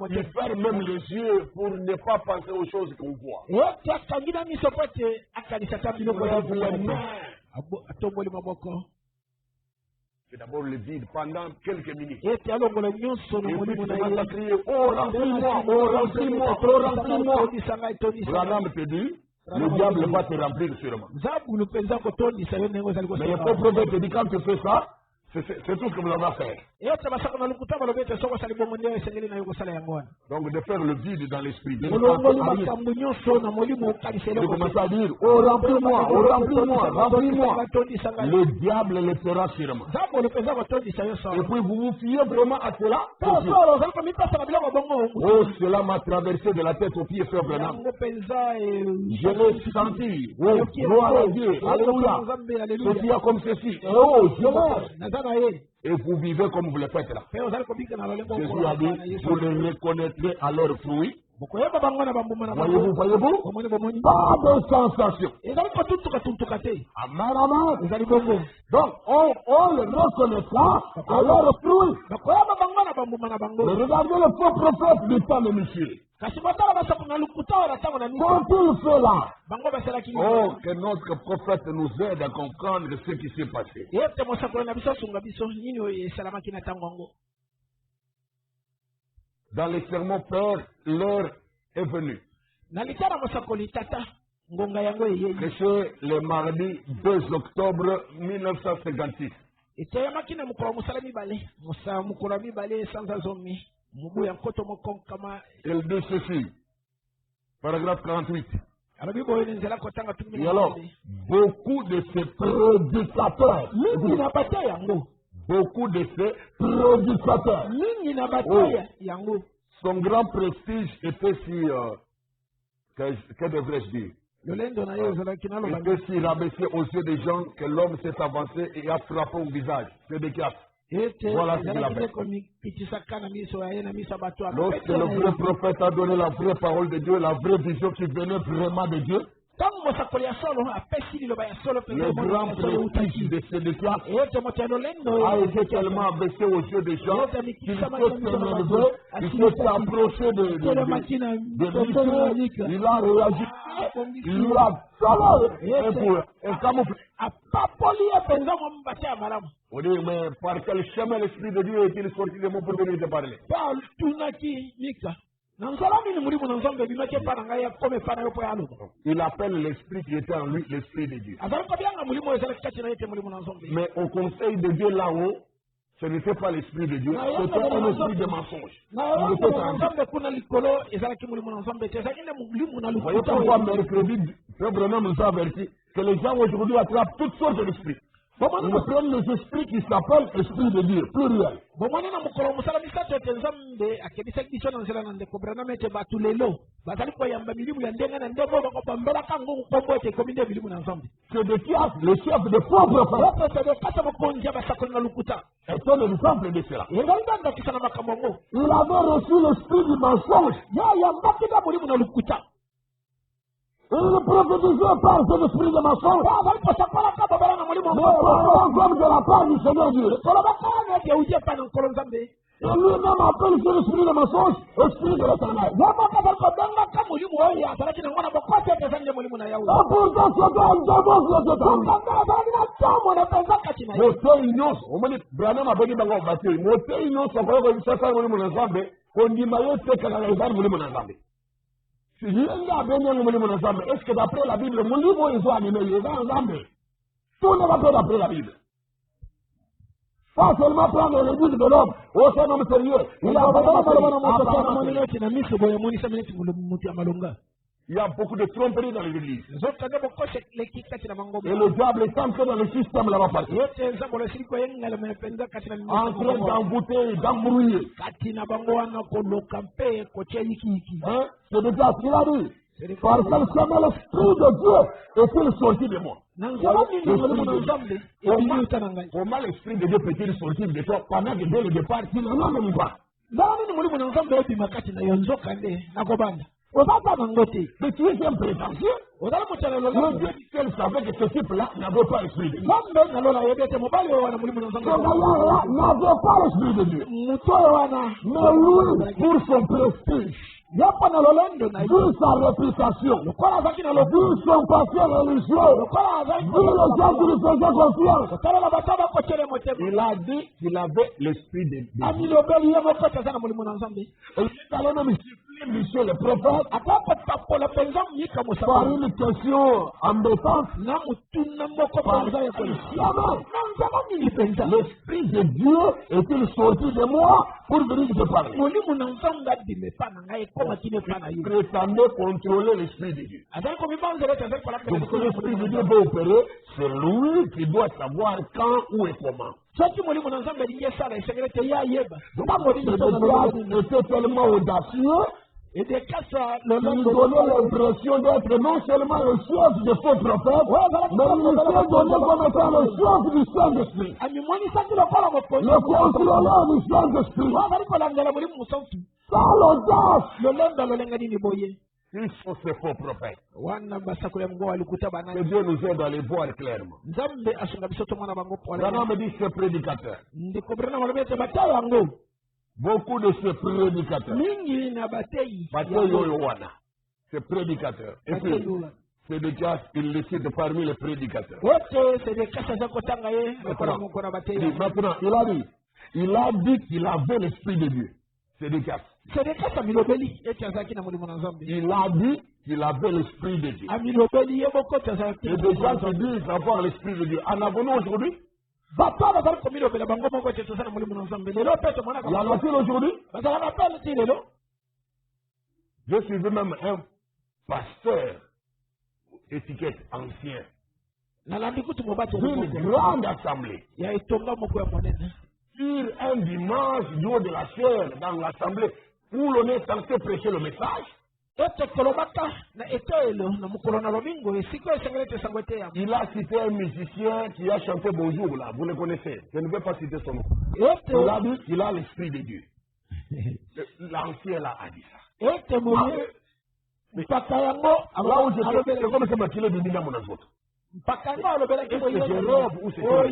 A: Ils ferment même les yeux pour ne pas penser aux choses qu'on voit. C'est d'abord le vide pendant quelques minutes. Et puis tu vas crier, oh remplis-moi, oh remplis-moi, oh remplis-moi. Branham te dit, le diable va te remplir sûrement. Mais le pauvre prophète te dit, quand tu fais ça, c'est tout ce que vous avez à faire. Donc de faire le vide dans l'esprit. De commencer à dire, oh remplis-moi, oh remplis-moi, remplis-moi. Le diable le fera sûrement. Et puis vous vous fiez vraiment à cela. Oh, cela m'a traversé de la tête aux pieds, frère Branham. Je l'ai senti. Oh, gloire à Dieu. Alléluia. Ceci a comme ceci. Oh, je l'ai. Et vous vivez comme vous le faites là. Jésus a dit, vous les reconnaîtrez à leurs fruits. Voyez-vous, voyez-vous? Pas de sensation. Amen, amen. Donc, on le reconnaîtra à leurs fruits. Mais regardez le faux prophète du temps de Michel. Quand il fait là, oh, que notre prophète nous aide à comprendre ce qui s'est passé. Dans les sermons, Père, l'heure est venue. Prêché le mardi 2 octobre 1956. Il dit ceci, paragraphe 48. Et alors, beaucoup de ces prédicateurs, son grand prestige était sur, que devrais-je dire? Était si rabaissé aux yeux des gens que l'homme s'est avancé et a frappé au visage. C'est des cas. Voilà ce qu'il a fait. Lorsque le vrai prophète a donné la vraie parole de Dieu, la vraie vision qui venait vraiment de Dieu, le grand prestige de Sédécias a été tellement abaissé aux yeux des gens qu'il s'est approché de lui. Il a réagi. Il lui a un camouflage. On dit, mais par quel chemin l'Esprit de Dieu est-il sorti de moi pour venir te parler? Il appelle l'esprit qui était en lui l'esprit de Dieu. Mais au conseil de Dieu là-haut, ce n'était pas l'esprit de Dieu, c'était un esprit de mensonge. Il était vous voyez pourquoi mercredi, Frère Branham nous a averti que les gens aujourd'hui attrapent toutes sortes d'esprits. Ils prennent les esprits qui s'appellent esprit de Dieu, pluriel. C'est de qui a le chef de pauvres frères. C'est un exemple de cela. Il avait reçu l'esprit du mensonge. Il prophétisait par cet esprit de mensonge. Comme de la part du Seigneur Dieu. Et lui-même appelle cet esprit de mensonge esprit de l'Éternel. Et pourtant c'était un démon de l'Éternel. Moto innocent. On me dit, Branham a dit, moto innocent, on peut dire, on dit, est-ce que d'après la Bible, mon livre est animé, il est ensemble. Tout ne va pas d'après la Bible. Pas seulement prendre le but de l'homme, oh c'est un homme sérieux. Il y a beaucoup de tromperies dans les églises. Et le diable est entré dans le système là-bas partout. En train d'envoûter et d'embrouiller. Hein? C'est déjà ce qu'il a dit. Parce que l'esprit de Dieu est-il sorti de moi? Comment l'esprit de Dieu peut-il sortir de toi pendant que dès le départ, tu n'en as même pas? Mais tu es un prétentieux. Le Dieu qu'elle savait que ce type-là n'avait pas l'esprit de Dieu. N'avait pas l'esprit de Dieu. Mais lui, pour son prestige, vu sa réputation, vu son passé religieux, vu les gens qui lui faisaient confiance, il a dit qu'il avait l'esprit de Dieu. Et il est allé même monsieur le prophète par une question embêtante. L'esprit de Dieu est-il sorti de moi pour venir te parler? Prétendez contrôler l'esprit de Dieu. Donc si l'esprit de Dieu veut opérer, c'est lui qui doit savoir quand, où et comment. Donc c'était tellement audacieux. Il donnait l'impression d'être non seulement le chef de faux prophètes, mais il s'est donné comme étant le chef du Saint-Esprit. Le contrôleur du Saint-Esprit. Sans l'audace. Ils sont ces faux prophètes. Que Dieu nous aide à les voir clairement. Branham me dit ces prédicateurs. Beaucoup de ces prédicateurs. Ces prédicateurs. Et puis, c'est des cas illicites parmi les prédicateurs. Maintenant, il a dit qu'il avait l'esprit de Dieu. C'est des cas. Il a dit qu'il avait l'esprit de Dieu. Et des gens qui disent avoir l'esprit de Dieu. En avons-nous aujourd'hui? Il y en a-t-il aujourd'hui? Je suis même un pasteur, étiquette ancien, d'une grande assemblée. Sur un dimanche du haut de la chair dans l'assemblée où l'on est censé prêcher le message. Il a cité un musicien qui a chanté Bonjour là, vous le connaissez. Je ne vais pas citer son nom. Il a dit qu'il a l'esprit de Dieu. L'ancien là a dit ça. Là où c'est comme c'est maquillé de Mina Monazoto. Est-ce que je robe ou c'est quoi? Et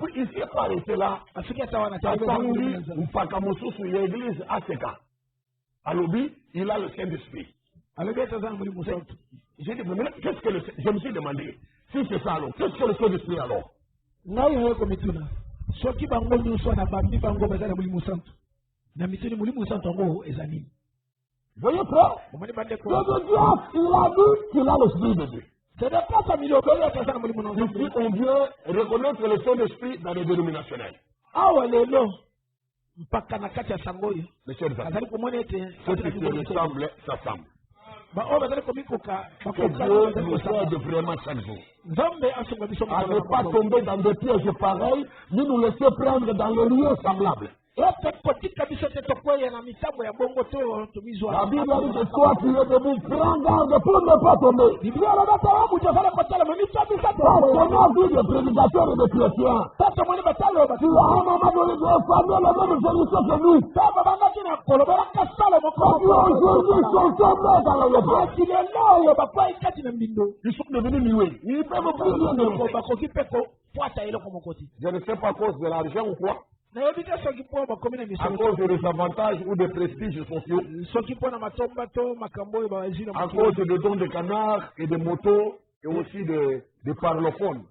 A: puis il s'est pas arrêté là. Attendu, Mpakamosusu, l'église ACK. À l'obé, il a le Saint-Esprit. J'ai dit, mais qu'est-ce que je me suis demandé, si c'est ça alors, qu'est-ce que le Saint-Esprit alors?
B: na mituni mulimu santo ngo ezali.
A: Voyez frère,
B: Omani bande ko.
A: le diable, il a dit qu'il a l'esprit de Dieu.
B: C'est de pas ça milio bele ta sana mulimu non.
A: Ici, on vient reconnaître le Saint-Esprit dans les dénominationnels.
B: Awa lelo mpaka na kati ya sangoyo.
A: Les chers amis,
B: Azali komone ete
A: ceux qui se ressemblent, s'assemblent.
B: ba o bazali komikoka
A: Que Dieu nous aide vraiment chaque jour.
B: Nzambe asonga biso
A: À ne pas tomber dans des pièges pareils, ni nous laisser prendre dans les lieux semblables.
B: yote kotika biso te tokweye na mitambo ya bongo to tumizwa.
A: La Bible dit que toi qui es debout, prends garde pour ne pas tomber.
B: Biblia inasema wabu tafala kotala mamita bisa to.
A: On a vu des prédicateurs et des chrétiens.
B: Tata mwani batalo ba.
A: Tu as un moment donné de famille la même solution que nous.
B: Baba banga kina kolobera kasala moko.
A: Aujourd'hui, ils sont tombés dans le bras.
B: Kile leo bakwa ikati na mbindo.
A: Ils sont devenus muets. Ils peuvent plus rien de
B: Ko
A: nous.
B: bakoki peko fuata ile kwa mokoti.
A: Je ne sais pas à cause de l'argent ou quoi,
B: Na yobita soki po bakomi na
A: à
B: miso.
A: cause des avantages ou des prestiges sociaux,
B: Soki po na matomba to makambo yo ba zina
A: à cause des dons de canards et de motos et aussi des parlophones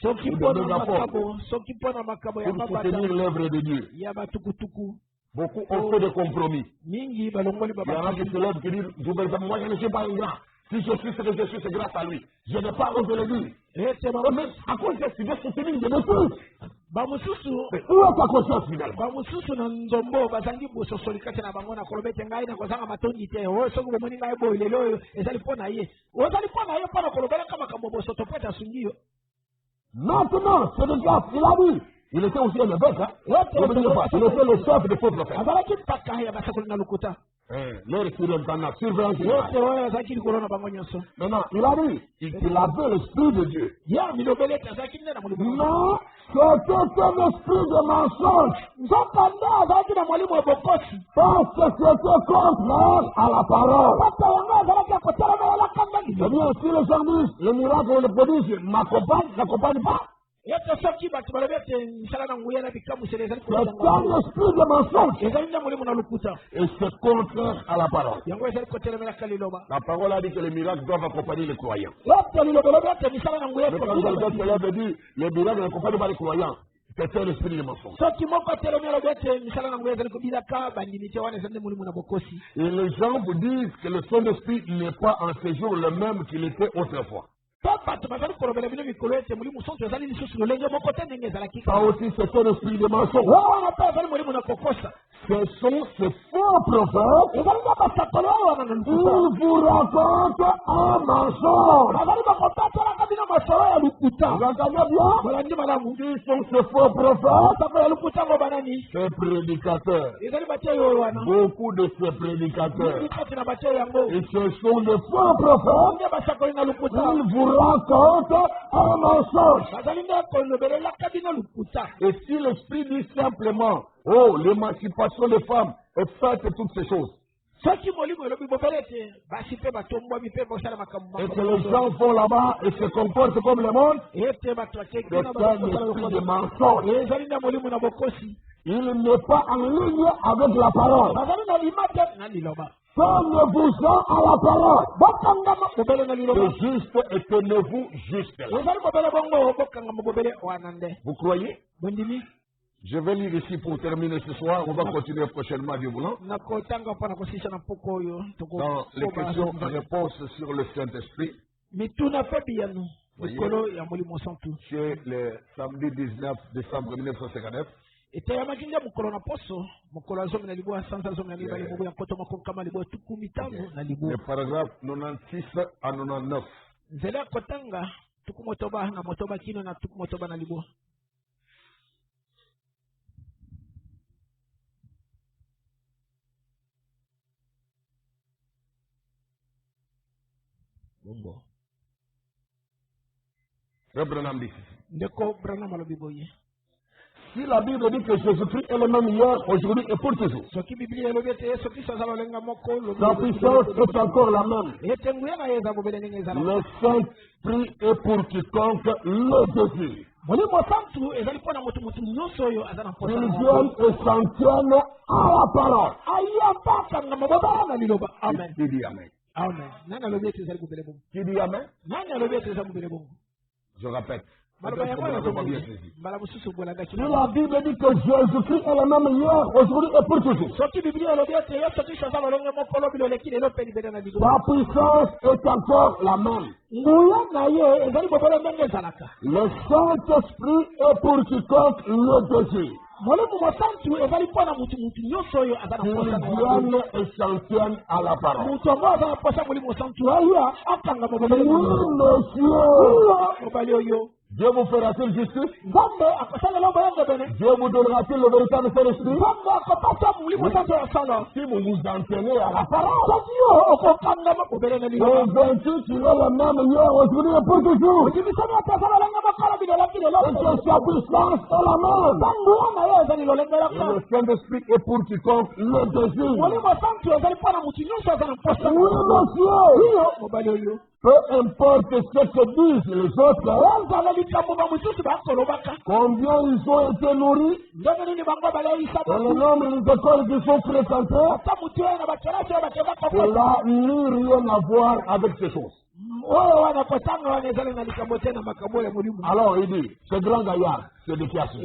B: soki po na makabo, soki po na makabo ya
A: pour
B: mabata
A: soutenir l'œuvre de Dieu.
B: ya batukutuku.
A: Beaucoup ont fait des compromis.
B: Mingi balongoli
A: Il y en a
B: baba.
A: qui se lèvent et disent, moi je ne suis pas ingrat. Si je suis ce que je suis, c'est grâce à lui. Je n'ai pas osé le dire.
B: Ete baba.
A: Mais à cause de ce que je soutenir, je ne suis.
B: Ba mususu
A: Mais où est ta conscience finalement?
B: ba mususu na nzombo bazangi bososoli kati na bango na kolobete ngai na kozanga matondi te o soki bomoni ngai boy lelo oyo ezali mpo na ye ozali mpo na ye mpo na kolobela kama makambo bosoto po asungi yo.
A: Maintenant, c'est le gars, il a dit. Il était aussi un évêque, hein? Il était le chef des faux prophètes.
B: azalaki mpaka ya basakoli na lokuta
A: Leur surintendant, surveillant.
B: yote oyo azalaki likolo na bango nyonso.
A: Maintenant, il a dit qu'il avait l'esprit de Dieu.
B: ya milobele ete azalaki nde na molimo
A: Mais c'était un esprit de mensonge.
B: nzokande azalaki na molimo ya bokosi
A: Parce que c'était contraire à la parole.
B: pata yango azalaki akotelemela kanda
A: Eh
B: lilobi
A: bien, si les gens disent, le miracle ou le prodige n'accompagne pas,
B: yote soki bato balobi ete misala na nguya na bikamusele ezali
A: c'est un esprit de mensonge.
B: ezali nde molimo na lokuta
A: Et c'est contraire à la parole.
B: yango ezali kotelemelaka liloba
A: La parole a dit que les miracles doivent accompagner les croyants.
B: yote liloba elobi ete misala na nguya
A: Mais quand quelqu'un se lève et dit, les miracles n'accompagnent pas les croyants, c'est un esprit de mensonge.
B: soki moko atelemi elobi ete misala na nguya ezali kobinaka bandimi te wana ezali nde molimo na bokosi.
A: Et les gens vous disent que le Saint-Esprit n'est pas en séjour le même qu'il était autrefois.
B: to bato bazali kolobela bino mikolo ete molimo santo ezali lisusu lolenge moko te ndenge ezalaki
A: Ça aussi, c'est un esprit de mensonge.
B: wana mpe ezali molimo na kokosa
A: Ce sont ces faux prophètes
B: ezali na basakoli oyo wana na
A: qui
B: lokuta
A: vous racontent un mensonge.
B: bazali bakopatelaka bino masolo ya lokuta.
A: Vous entendez bien?
B: balandi malamu
A: Qui sont ces faux prophètes?
B: sako ya lokuta ngo banani
A: Ces prédicateurs.
B: ezali batie oyo wana
A: Beaucoup de ces prédicateurs.
B: mingi kati na batie yango
A: Et ce sont des faux prophètes
B: nde basakoli na lokuta
A: qui vous racontent un mensonge.
B: bazali nde kolobelelaka bino lokuta.
A: Et si l'esprit dit simplement, oh, l'émancipation des femmes, et faites toutes ces choses,
B: soki molimo elobi bobele ete basi mpe batombwami mpe bosala makambo
A: et que les gens vont là-bas et se comportent comme le monde,
B: ete bato
A: c'est un esprit de mensonge.
B: ezali na molimo na bokosi
A: Il n'est pas en ligne avec la parole.
B: bazali na lima te na liloba
A: Tenez-vous-en à la parole.
B: bokangama bobele na liloba
A: Le juste et tenez-vous juste.
B: ezali bobele bongo bokangama bobele wana nde
A: Vous croyez?
B: bondimi
A: Je vais lire ici pour terminer ce soir. On va continuer prochainement, Dieu voulant,
B: nakotanga mpona kosisa na mpoko oyo
A: dans les questions-réponses sur le Saint-Esprit.
B: mituna mpe biyanu mikolo ya molimo santu
A: Chez le samedi 19 décembre 1959,
B: eteyamaki nde mokolo na poso mokolo ya zomi na libwa sanza zomi na mibale mobu ya nkoto moko nkama libwa tuku mitano na libwa
A: les paragraphes 96 à 99.
B: nzela ya kotanga tuku motoba na motoba kino na tuku motoba na libwa. Bongo.
A: Frère Branham dit,
B: Ndeko Branham alobi boye.
A: si la Bible dit que Jésus-Christ est le même hier, aujourd'hui et pour toujours,
B: Soki Biblia elobi ete Yesu Kristo azala olenga moko
A: sa puissance est encore la même.
B: ete nguya na ye eza bobele ndenge ezala.
A: Le Saint-Esprit est pour quiconque le désire.
B: Molimo santu ezali mpo na motu nyonso oyo aza na mposa
A: Ils
B: na
A: viennent et s'en tiennent à la parole.
B: aya mpaka ngama bobala na liloba. Amen.
A: Qui dit Amen?
B: Amen. Nani alobi ete ezali bobele bongo?
A: Qui dit Amen?
B: Nani alobi ete eza bobele bongo?
A: Je répète. Peut-être que vous n'avez pas bien saisi.
C: Si la Bible dit que Jésus-Christ est le même hier, aujourd'hui et pour toujours. Sa puissance est encore la même. Le Saint-Esprit est pour quiconque le désire. Qu'il vienne et s'en tienne à la parole. Oui, monsieur. Dieu vous fera-t-il justice? Dieu vous donnera-t-il le véritable Saint-Esprit? Si vous vous en tenez à la parole, convaincu qu'il est le même hier, aujourd'hui et pour toujours. Et que sa puissance est la même. Et le Saint-Esprit est pour quiconque le désire. Oui, monsieur. Peu importe ce que disent les autres, combien ils ont été nourris, et le nombre d'écoles qu'ils sont fréquentés, cela n'a rien à voir avec ces choses. Alors il dit, ce grand gaillard, c'est de qui a ce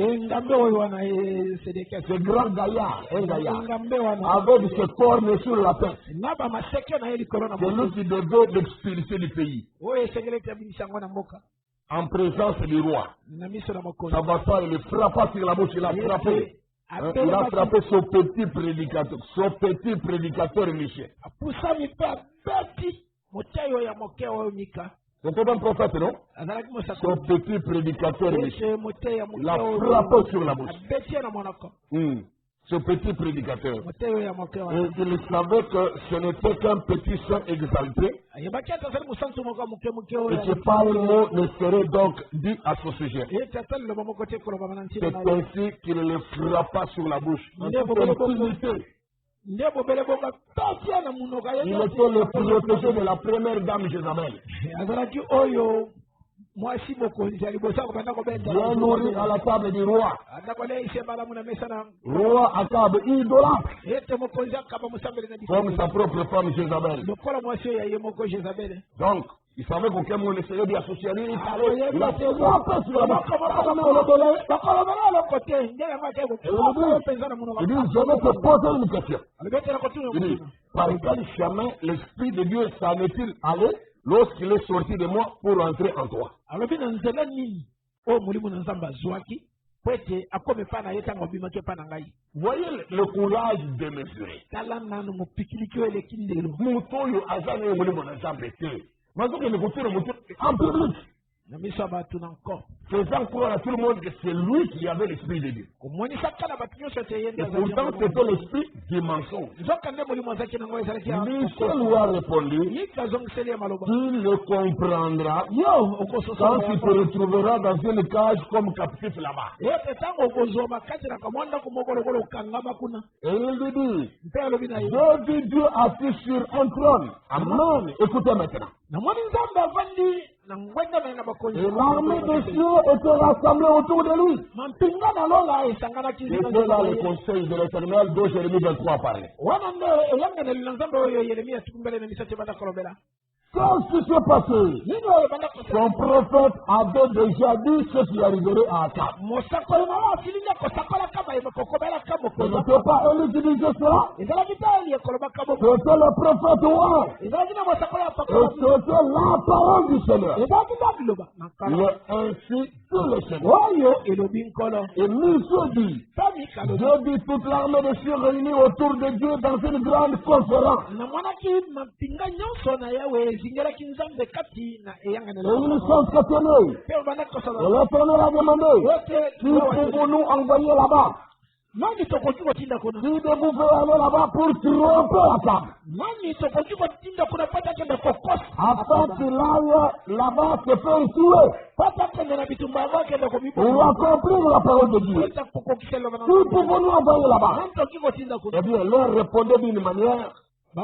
C: grand gaillard, un gaillard, avec ses cornes sur la tête, c'est lui qui devait l'expulser du pays, en présence du roi. Ça va pas, il le frappa sur la bouche, il a frappé. Il a frappé son petit prédicateur Michel. C'était un prophète, non? Son petit prédicateur Michel. Il a frappé sur la bouche. Ce petit prédicateur. Et il savait que ce n'était qu'un petit saint exalté. Et que pas un mot ne serait donc dit à ce sujet. C'est ainsi qu'il le frappa sur la bouche. Il était le protégé de la première dame Jézabel. Bien nourri à la table du roi. Roi Akab, idolâtre. Comme sa propre femme Jézabel. Donc, il savait qu'aucun mot ne serait bien associé à lui. Il a frappé sur la bouche. Il dit, je vais te poser une question. Il dit, par quel chemin l'Esprit de Dieu s'en est-il allé lorsqu'il est sorti de moi pour entrer en toi? Voyez le courage de mesurer. En public. Faisant croire à tout le monde que c'est lui qui avait l'esprit de Dieu. Et pourtant, c'était l'esprit du mensonge. Michel lui a répondu qu'il le comprendra quand il se retrouvera dans une cage comme captif là-bas. Et il lui dit, j'ai vu Dieu assis sur un trône. Amen. Écoutez maintenant. Et l'armée des cieux était rassemblée autour de lui. C'était là le conseil de l'Éternel dont Jérémie 23 parlait. Qu'est-ce qui s'est passé? Son prophète avait déjà dit ce qui arriverait à Akab. Ce n'était pas Élie qui disait cela. C'était le prophète roi. Et c'était la parole du Seigneur. Il est ainsi que le Seigneur. Et Michel dit, Dieu dit toute l'armée des cieux réunie autour de Dieu dans une grande conférence. Et ils sont questionnés. Et l'Éternel a demandé, qui pouvons-nous envoyer là-bas? Qui devons aller là-bas pour tromper Akab? Afin qu'il aille là-bas se faire tuer. Pour accomplir la parole de Dieu. Qui pouvons-nous envoyer là-bas? Eh bien, l'un répondait d'une manière. Et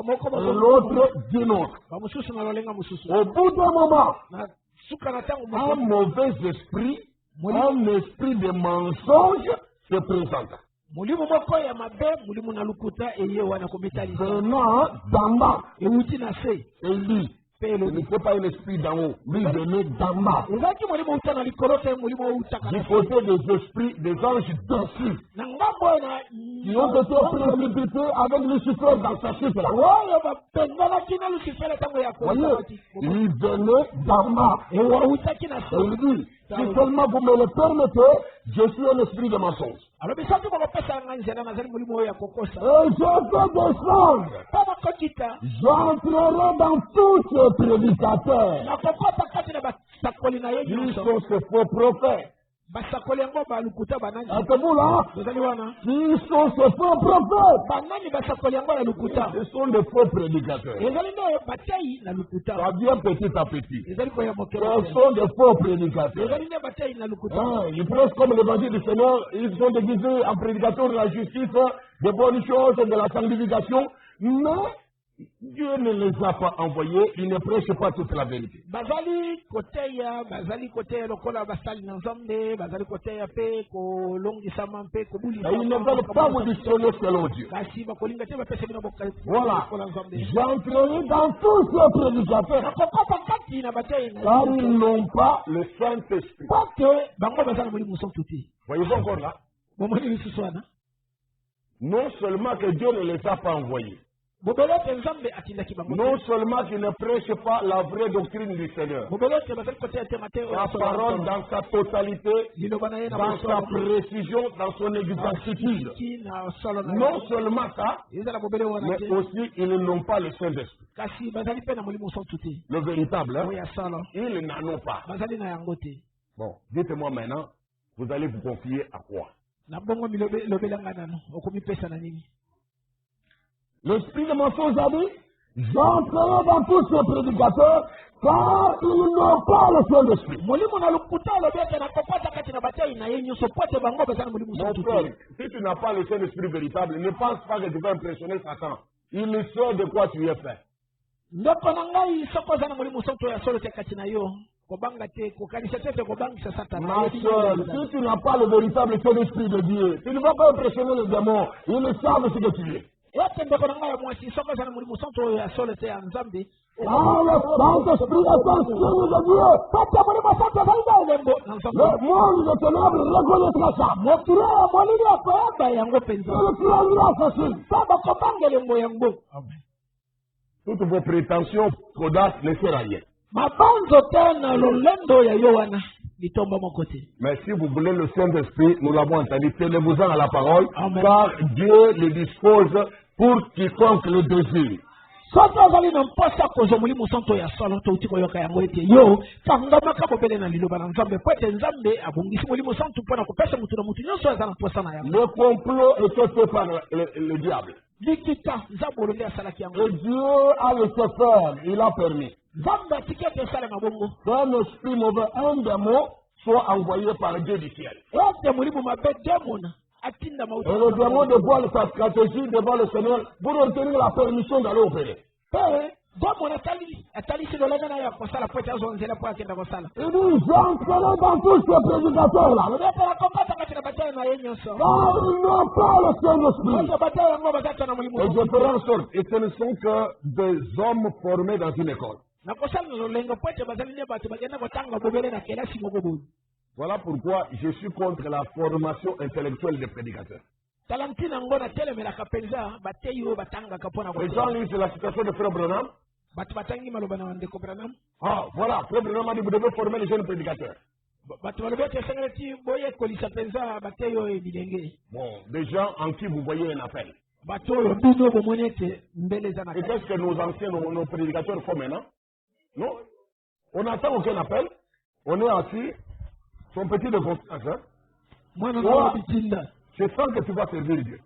C: l'autre d'une autre. Au bout d'un moment, un mauvais esprit, un esprit de mensonge se présenta. Venant d'en bas, et dit,
A: n'était pas un esprit d'en haut. Lui venait d'en bas. Du côté des esprits, des anges dessus. Qui ont été précipités avec Lucifer dans sa chute là. Voyez, il venait d'en bas. Et il dit, si seulement vous me le permettez, je suis un esprit de mensonge. Et je fais descendre. J'entrerai dans tous ces prédicateurs. Ils sont ces faux prophètes. Êtes-vous là? Ils sont ces faux prophètes. Ce sont des faux prédicateurs. Ça vient petit à petit. Ce sont des faux prédicateurs. Ils prêchent comme l'évangile du Seigneur. Ils sont déguisés en prédicateurs de la justice, des bonnes choses, de la sanctification. Mais Dieu ne les a pas envoyés, ils ne prêchent pas toute la vérité. Ils ne veulent pas vous discerner selon Dieu. Voilà. J'entrerai dans tous ces prédicateurs, car ils n'ont pas le Saint-Esprit. Voyez-vous encore là? Non seulement que Dieu ne les a pas envoyés, non seulement qu'il ne prêche pas la vraie doctrine du Seigneur, la parole dans sa totalité, dans sa précision, dans son exactitude. Non seulement ça, mais aussi ils n'ont pas le Saint-Esprit. Le véritable, hein? Ils n'en ont pas. Bon, dites-moi maintenant, vous allez vous confier à quoi? L'esprit de mensonge a dit, j'entrerai dans tous ces prédicateurs, car ils n'ont pas le Saint-Esprit. Mon frère, si tu n'as pas le Saint-Esprit véritable, ne pense pas que tu vas impressionner Satan. Il sait de quoi tu es fait. Ma soeur, si tu n'as pas le véritable Saint-Esprit de Dieu, tu ne vas pas impressionner les démons. Ils savent ce que tu es. Le Saint-Esprit est un signe de Dieu. Le monde de ténèbres reconnaîtra ça. Toutes vos prétentions, audaces, ne seront rien. Mais si vous voulez le Saint-Esprit, nous l'avons entendu, tenez-vous-en à la parole, car Dieu le dispose pour quiconque le désire. Le complot était fait par le diable. Et Dieu a laissé faire, il a permis qu'un esprit mauvais, un démon, soit envoyé par Dieu du ciel. Et le démon dévoile sa stratégie devant le Seigneur pour obtenir la permission d'aller opérer. Il dit, j'entrerai dans tous ces prédicateurs-là. Car ils n'ont pas le Saint-Esprit. Et je ferai en sorte, et ce ne sont que des hommes formés dans une école. Voilà pourquoi je suis contre la formation intellectuelle des prédicateurs. Les gens lisent la citation de Frère Branham. Ah, voilà, Frère Branham a dit, vous devez former les jeunes prédicateurs. Bon, des gens en qui vous voyez un appel. Et qu'est-ce que nos anciens, nos prédicateurs font maintenant? Non, on n'attend aucun appel. On est assis, son petit de confiance. Hein? Toi, je sens que tu vas servir Dieu.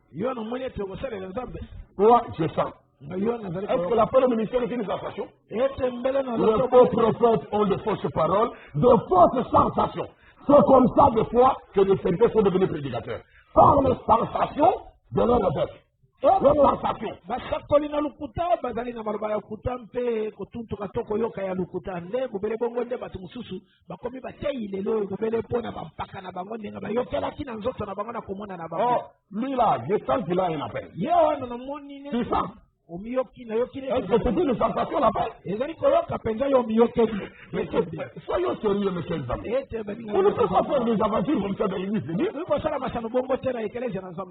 A: Toi, je sens. Est-ce que l'appel au ministère est une sensation? Les faux prophètes ont de fausses paroles, de fausses sensations. C'est comme ça, des fois, que les serviteurs sont devenus prédicateurs. Par les sensations de leur évêque. Les sensations. Oh, lui là, je sens qu'il a un appel. Tu sens?
C: Est-ce que c'est une sensation la paix? Soyons sérieux, mes chers amis. On ne peut pas faire des aventures comme ça dans l'église de Dieu.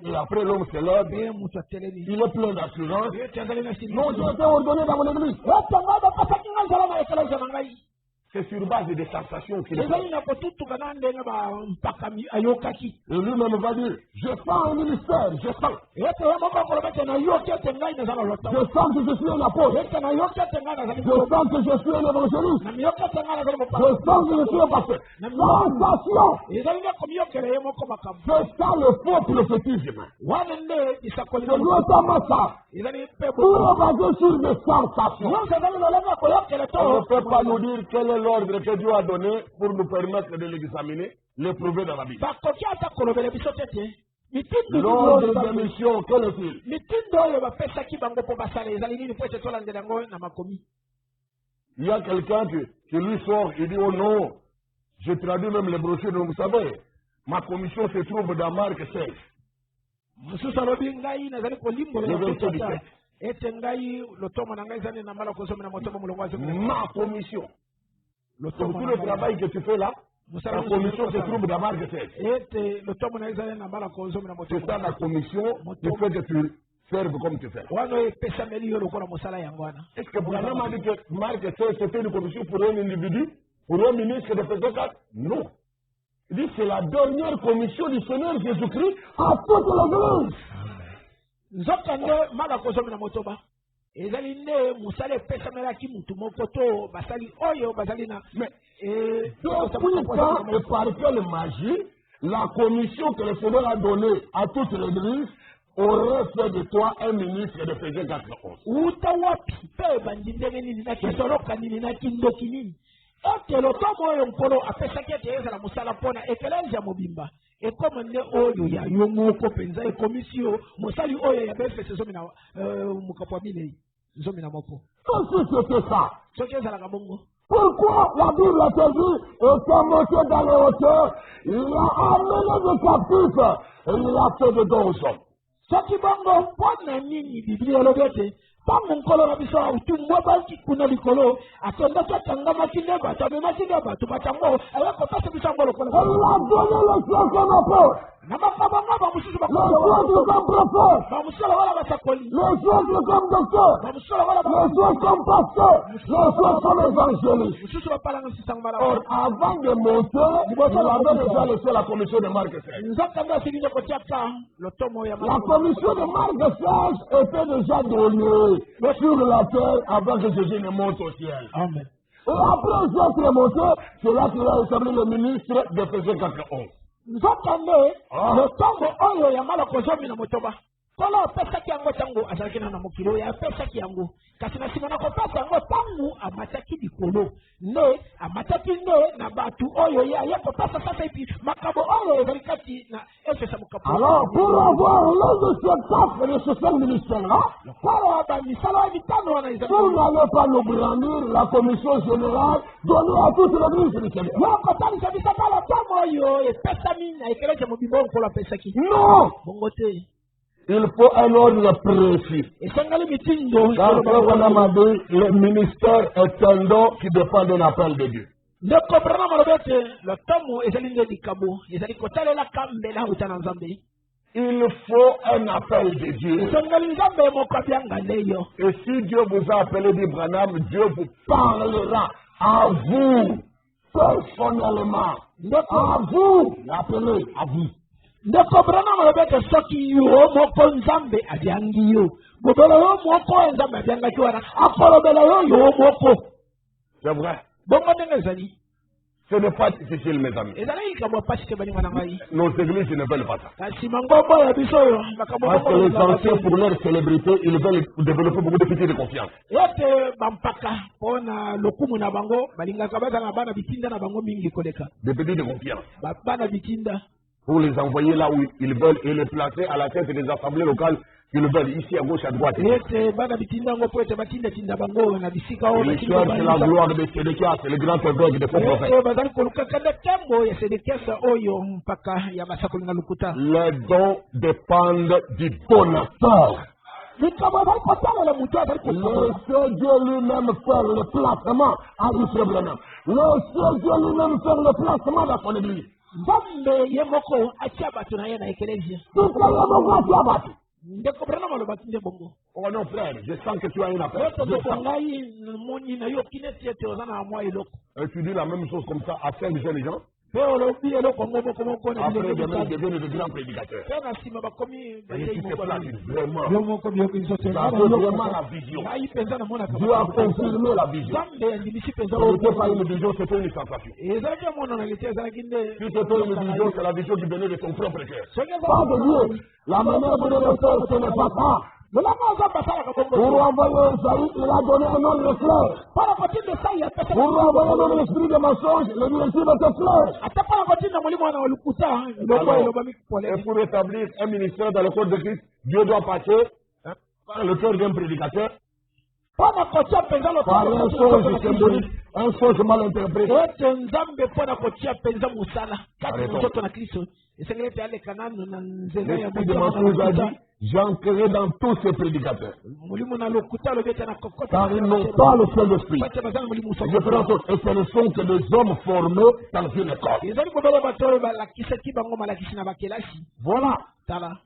C: Et après l'homme se lève, il est plein d'assurance. Non, j'ai été ordonné dans mon église. C'est sur base des sensations qu'il fait. Et lui-même va dire, je sens un ministère, je sens. Je sens que je suis un apôtre. Je sens que je suis un évangéliste. Je sens que je suis un pasteur. Sensation. C'est ça le faux prophétisme. Je dois savoir ça. Pour regarder sur des sensations. On ne peut pas nous dire quel est l'ordre que Dieu a donné pour nous permettre de l'examiner, l'éprouver dans la Bible. L'ordre de mission, quel est-il? Il y a quelqu'un qui lui sort, il dit, oh non, je traduis même les brochures, vous savez, ma commission se trouve dans Marc 16. Ma commission. Tout le travail que tu fais là, la commission se trouve dans Marc 16. C'est ça la commission qui fait que tu serves comme tu fais. Est-ce que Branham a dit que Marc 16 c'était une commission pour un individu, pour un ministre de P4? Non. Il dit c'est la dernière commission du Seigneur Jésus-Christ à toute l'église. Mais depuis quand et par quelle magie la commission que le Seigneur a donnée à toute l'église aurait fait de toi un ministre de P4? Et comme ne oyo ya yomoko penza e commission mosali oyo ya BFC zomina mukapwamile zomina moko. C'était ça. Pourquoi la Bible a dit étant monté dans les hauteurs, il a amené des captifs et il a fait de dons aux hommes. Ce qui va me prendre nini Bible lobete. Tangu mkolo na biso utumwa baki kuna likolo atonda tanga makine bata be makine batu batango ayako pese biso ngolo kola. Allah donne le ciel comme apport. Nabakabanga bamususu bakolo. Le ciel comme prophète. Bamusala wala basakoli. Le ciel comme docteur. Bamusala wala le ciel comme pasteur. Le ciel comme évangéliste. Mususu bapala ngisi sangala. Or avant de monter, il avait déjà laissé la commission de Marc 16. Nzakanga silinyo kotiaka le tomo ya la commission de Marc 16 était déjà donnée sur la terre avant que Jésus ne monte au ciel. Amen. Et après Jésus est monté, c'est là qu'il a établi le ministre de P4 91. Nous entendons le temps où il y a mal à cause de Motoba. Quand on fait ça qui a ngotango, à chaque fois il y a fait ça qui a ngo. Quand on a si on a fait ça ngotango, à mataki di kolo. Ne, à mataki ne, na batu oyo ya ya ko passa ça et puis makabo oyo verikati na est ça mukabo. Alors pour avoir le spectacle de ce seul ministère là, pour n'allez pas nous brandir la commission générale donnée à toute l'église du Seigneur. Non, quand on dit ça la tamo yo et pessamine et que je me bibon pour la pesaki. Non. Bongote. Il faut un ordre précis. Quand on a dit le ministère est un don qui dépend d'un appel de Dieu. Il faut un appel de Dieu. Et si Dieu vous a appelé d'Ibrahim, Dieu vous parlera à vous personnellement. À vous. Appelez à vous. Ndeko Branham alobete soki yo moko nzambe adiangi yo bobelo yo moko nzambe adianga kiwana akolobela yo moko. C'est vrai. Bongo ndengezali. Ce n'est pas difficile, mes amis. Nos églises ne veulent pas ça. Parce que les anciens, pour leur célébrité, ils veulent développer beaucoup de pitié de confiance. Des petits de confiance. Pour les envoyer là où ils veulent et les placer à la tête des assemblées locales qu'ils veulent, ici à gauche, à droite. L'histoire, c'est la gloire de Sédéchias, c'est le grand évêque des faux prophètes. Les dons dépendent du donateur. Laissez Dieu lui-même faire le placement à Israël. Laissez Dieu lui-même faire le placement dans son église. Oh non frère, je sens que tu as une affaire. Et tu dis la même chose comme ça à 5 jeunes gens. Après, demain, ils deviennent de grands prédicateurs. Et tu te places vraiment. Tu as vraiment la vision. Dieu a confirmé la vision. Ce n'était pas une vision, c'était une sensation. Si c'était une vision, c'est la vision qui venait de ton propre cœur. Pas de Dieu. La manière de le faire, ce n'est pas ça. Pour envoyer Isaïe, il a donné un ordre clair. Pour envoyer dans l'esprit de mensonge, le directive était clair. Et pour établir un ministère dans le corps de Christ, Dieu doit passer par le cœur d'un prédicateur, par un songe symbolique, un songe mal interprété. L'esprit de mensonge a dit, j'entrerai dans tous ces prédicateurs. Car ils n'ont pas le seul esprit. Je ferai en sorte, et ce ne sont que des hommes formés dans une école. Voilà.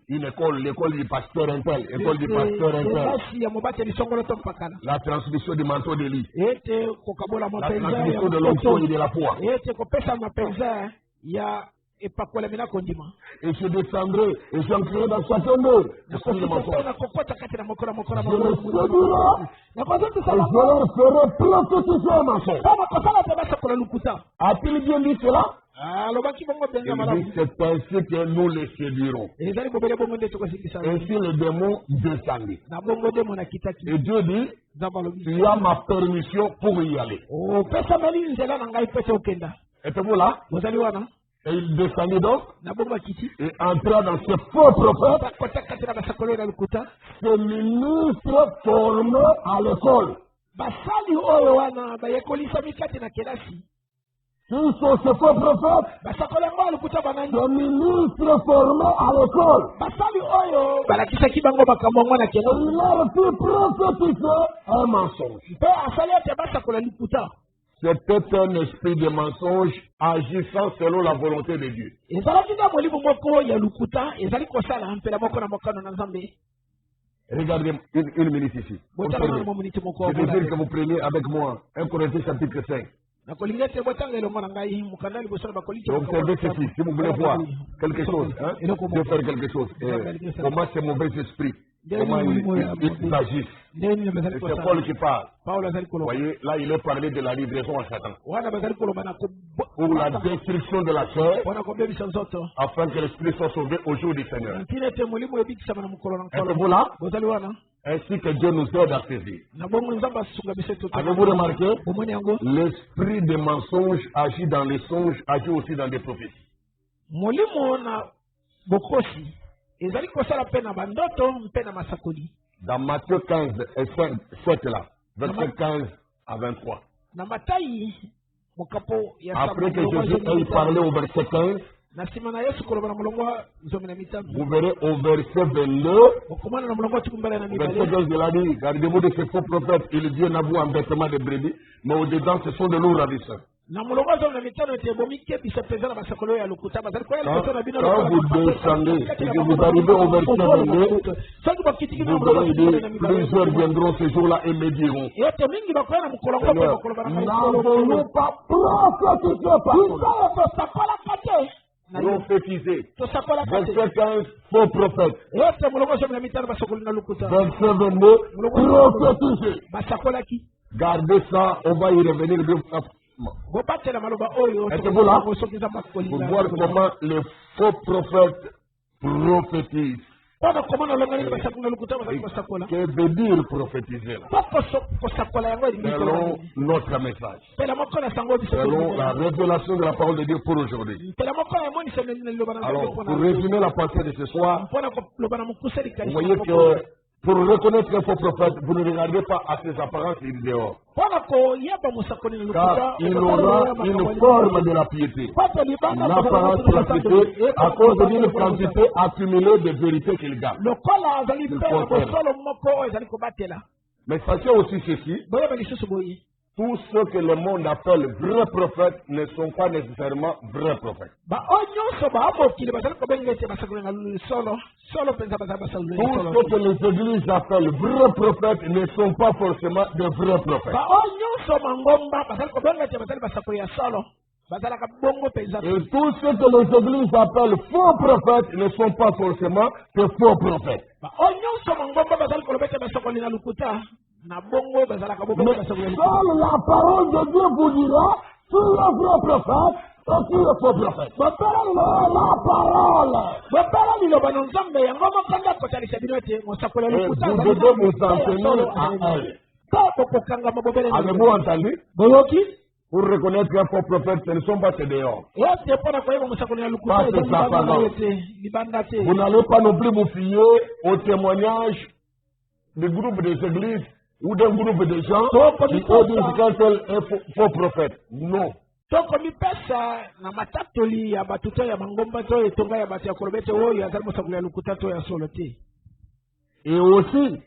C: Une école, l'école du pasteur intel, l'école du pasteur intel. La transmission du manteau d'Élie. La transmission de l'onction et de la foi. Et je descendrai et j'entrerai dans chacun d'eux. Je le séduirai et je leur ferai prophétiser un mensonge. A-t-il bien dit cela? Il dit c'est ainsi que nous les séduirons. Ainsi le démon descendit. Et Dieu dit, tu as ma permission pour y aller. Êtes-vous là? Et il descendit donc et entra dans ce faux prophète, ce ministre formé à l'école. Qui sont ces faux prophètes? Ce ministre formé à l'école. Il leur fit prophétiser un mensonge. C'était un esprit de mensonge agissant selon la volonté de Dieu. Regardez une minute ici. Je désire que vous preniez avec moi 1 Corinthiens chapitre 5. Observez ceci, si vous voulez voir quelque chose, hein, je vais faire quelque chose. Comment ces mauvais esprits, comment ils agissent. C'est Paul qui parle. Vous voyez, là il est parlé de la livraison à Satan. Pour la destruction de la chair, afin que l'esprit soit sauvé au jour du Seigneur. Êtes-vous là? Ainsi que Dieu nous aide à saisir. Avez-vous remarqué? L'esprit de mensonge agit dans les songes, agit aussi dans des prophéties. Dans Matthieu 15 et 7 là, verset 15 à 23. Après que Jésus ait parlé au verset 15, vous verrez au verset 22, verset 15 il a dit, gardez-vous de ces faux prophètes, ils viennent à vous en vêtements de brebis, mais au-dedans ce sont de lourds ravisseurs. Quand vous descendez et que vous arrivez au verset 22, vous verrez, il dit, plusieurs viendront ce jour-là et me diront, n'avons-nous pas prophétisé? Verset 15, faux prophète. Verset 22, prophétisé. Gardez ça, on va y revenir. Êtes-vous là? Pour voir comment les faux prophètes prophétisent. Que veut dire prophétiser là? Selon notre message, selon la révélation de la parole de Dieu pour aujourd'hui. Alors, pour résumer la pensée de ce soir, vous voyez que
A: Pour reconnaître un faux prophète, vous ne regardez pas à ses apparences dehors. Car il aura une forme de la piété. Une apparence de la piété à cause d'une quantité accumulée de vérités qu'il garde. Mais sachez aussi ceci. Tous ceux que le monde appelle vrais prophètes ne sont pas nécessairement vrais prophètes. Tous ceux que les églises appellent vrais prophètes ne sont pas forcément de vrais prophètes. Et tous ceux que les églises appellent faux prophètes ne sont pas forcément de faux prophètes. Mais seule la parole de Dieu vous dira qui est vrai prophète et qui est faux prophète. La parole. Et vous devez vous enseigner à elle. Avez-vous entendu? Pour reconnaître un faux prophète, ce ne sont pas ces dehors. Pas ces apparences. Vous n'allez pas non plus vous fier au témoignage des groupes des églises ou d'un groupe de gens qui disent qu'un tel est faux prophète. Non. Et aussi,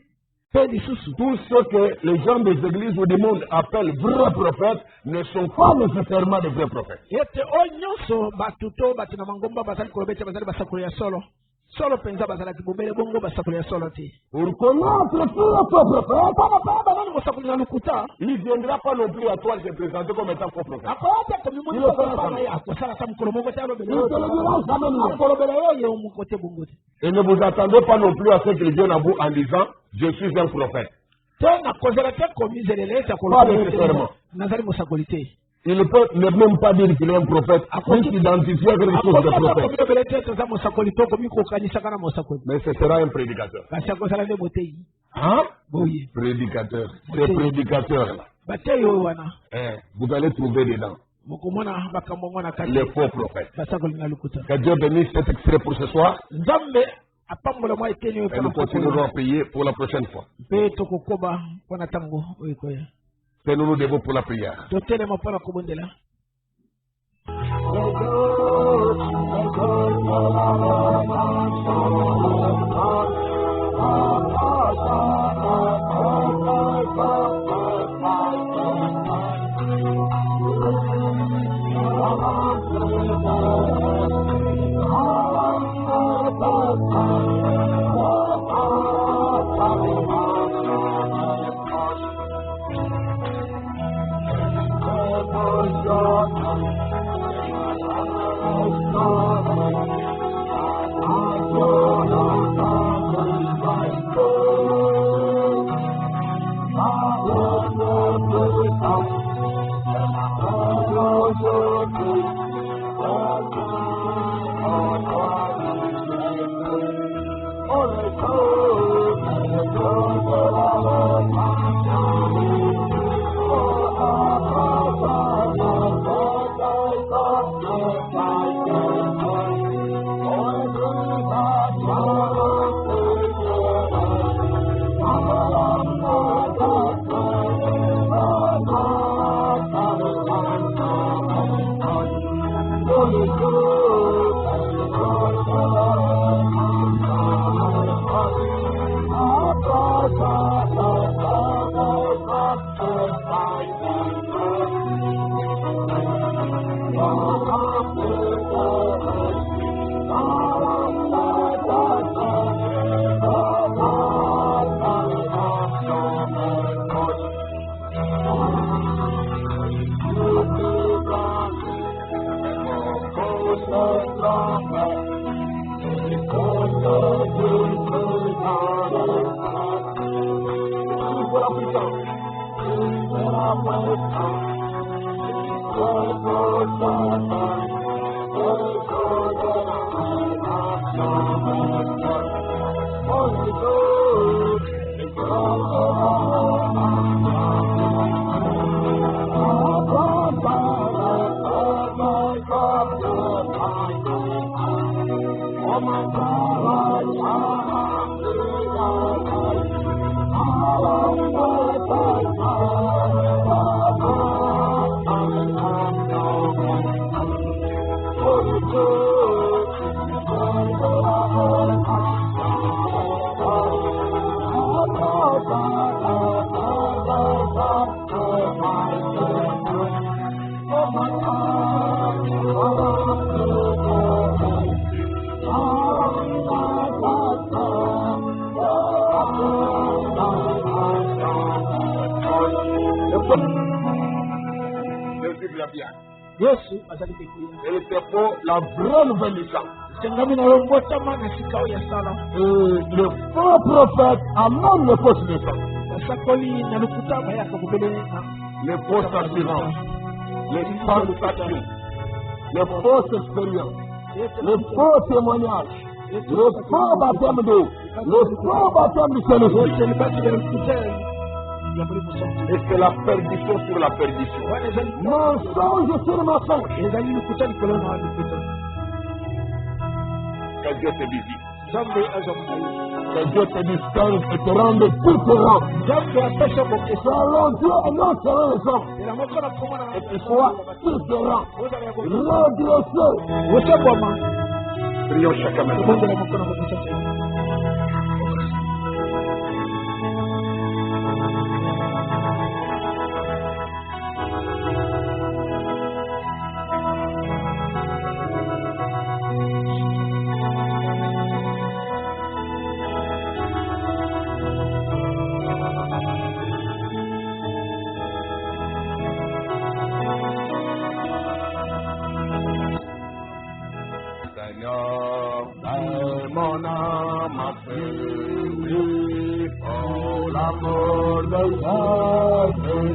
A: tous ceux que les gens des églises ou du monde appellent vrais prophètes ne sont pas nécessairement des vrais prophètes. Pour connaître qui est faux prophète, il ne viendra pas non plus à toi se présenter comme étant faux prophète. Il le fera jamais. Et ne vous attendez pas non plus à ce qu'il vienne à vous en disant je suis un prophète. Pas nécessairement. Il ne peut même pas dire qu'il est un prophète, il s'identifie à quelque chose de prophète. Mais ce sera un prédicateur. Hein? Prédicateur. Ces prédicateurs-là. Vous allez trouver dedans les faux prophètes. Que Dieu bénisse cet extrait pour ce soir. Et nous continuerons à payer pour la prochaine fois. Que nous nous devons pour la prière. Jésus vient bien.
B: Yesu azali kokuya.
A: Et c'est pour la vraie nouvelle licence.
B: Sengami na yo mbotama na sika oyo ya sala.
C: Et le faux prophète amène les fausses naissances.
B: Basakoli na lokuta bayaka kobele na
C: Les fausses assurances, les tentations, les fausses expériences, les faux témoignages, le faux baptême d'eau, le faux baptême du Saint-Esprit.
A: Et c'est la perdition sur la perdition.
C: Mensonge sur mensonge.
A: Que Dieu te visite.
C: Que Dieu te distingue et te rende différent. Selon Dieu et non selon les hommes. Et qu'il soit différent. Redressé.
A: Prions chacun maintenant.
C: Mon âme a péri, oh l'amour de Jésus.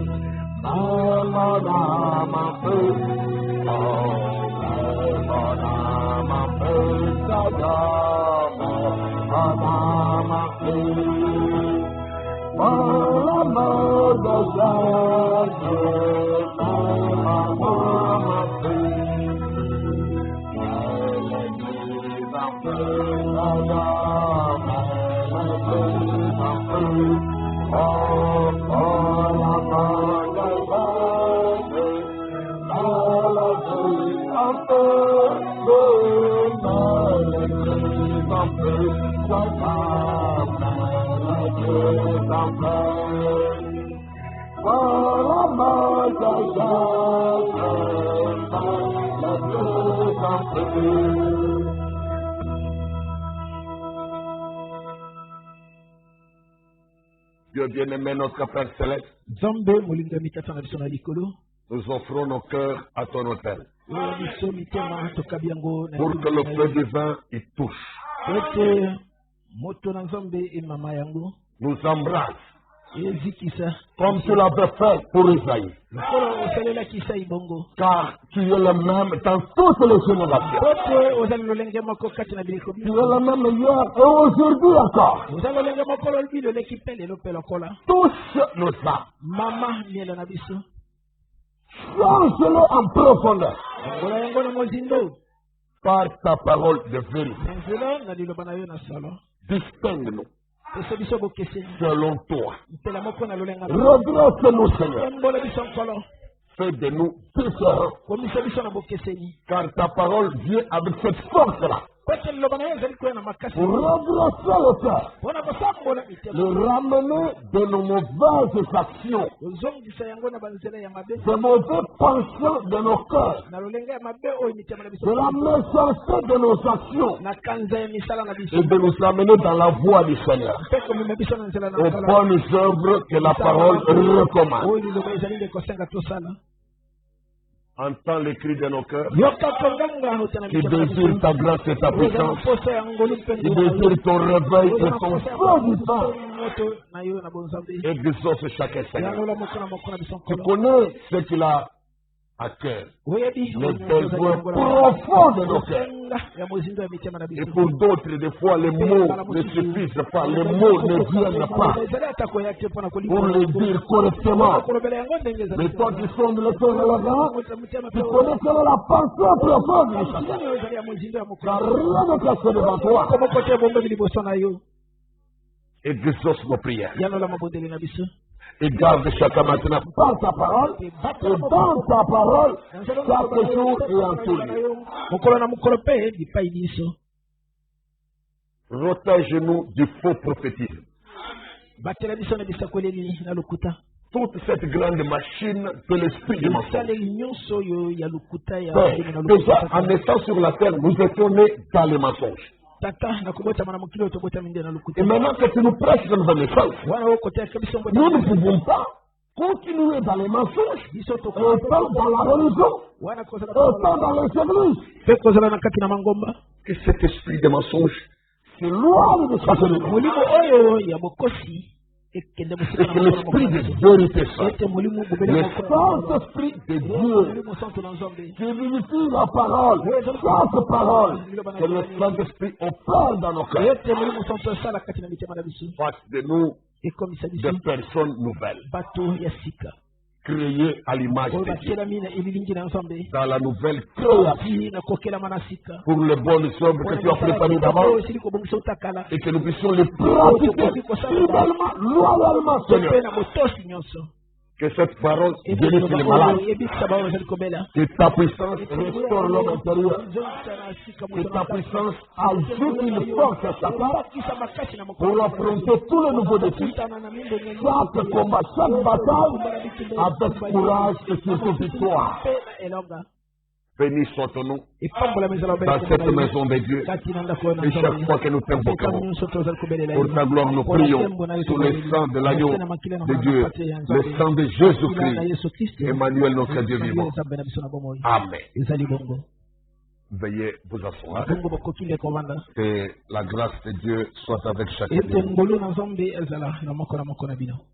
C: Mon âme a péri, oh mon âme a péri, mon âme a péri. Oh l'amour de Jésus, mon âme a péri.
A: Dieu bien-aimé, notre Père Céleste, nous offrons nos cœurs à ton autel pour que le feu divin y touche, nous embrasse, comme tu l'avais fait pour Isaïe. Car tu es le même dans toutes les générations. Tu es le même hier et aujourd'hui encore. Touche nos âmes. Change-les en profondeur. Par ta parole de vérité. Distingue-nous. Selon toi. Redresse-nous, Seigneur. Fais de nous différents. Car ta parole vient avec cette force-là. Pour redresser le cœur. Le ramener de nos mauvaises actions. De mauvais penchants de nos cœurs. De la méchanceté de nos actions. Et de nous amener dans la voie du Seigneur. Aux bonnes œuvres que la parole recommande. Entends les cris de nos cœurs qui désirent ta grâce et ta puissance, qui désirent ton réveil et ton feu divin. Exauce chacun, Seigneur. Tu connais ce qu'il a à cœur, les besoins profonds de nos cœurs. Et pour d'autres, des fois, les mots ne suffisent pas, les mots ne viennent pas pour les dire correctement. Mais toi qui sondes le cœur de l'homme, tu connais quelle est la pensée profonde de chacun. Car rien ne cache devant toi. Exauce nos prières. Et garde chacun maintenant par ta parole et dans ta parole chaque jour et en tout lieu. Protège-nous du faux prophétisme. Toute cette grande machine de l'esprit du mensonge. Déjà, en étant sur la terre, nous étions nés dans les mensonges. Et maintenant que tu nous prêches une nouvelle naissance, nous ne pouvons pas
C: continuer dans les mensonges, autant dans la religion, autant dans les églises. Que cet esprit de mensonge s'éloigne de sa vie. Et que l'esprit de vérité soit. Le Saint-Esprit de Dieu qui vivifie la parole, cette parole, que le Saint-Esprit opère dans nos cœurs. Fasse de nous des personnes nouvelles, créées à l'image de Dieu, dans la nouvelle création, pour les bonnes œuvres que tu as préparées d'avant, et que nous puissions les pratiquer fidèlement, loyalement, Seigneur. Que cette parole guérisse les malades, que ta puissance restaure l'homme intérieur, que ta puissance ajoute une force à sa part pour affronter tous les nouveaux défis, chaque combat, chaque bataille, avec courage et surtout victoire. Béni soit ton nom dans cette maison de Dieu. Et chaque fois que nous t'invoquons, pour ta gloire, nous prions sous le sang de l'agneau de Dieu, le sang de Jésus-Christ, Emmanuel, notre Dieu vivant. Amen. Veuillez vous asseoir. Que la grâce de Dieu soit avec chacun de vous.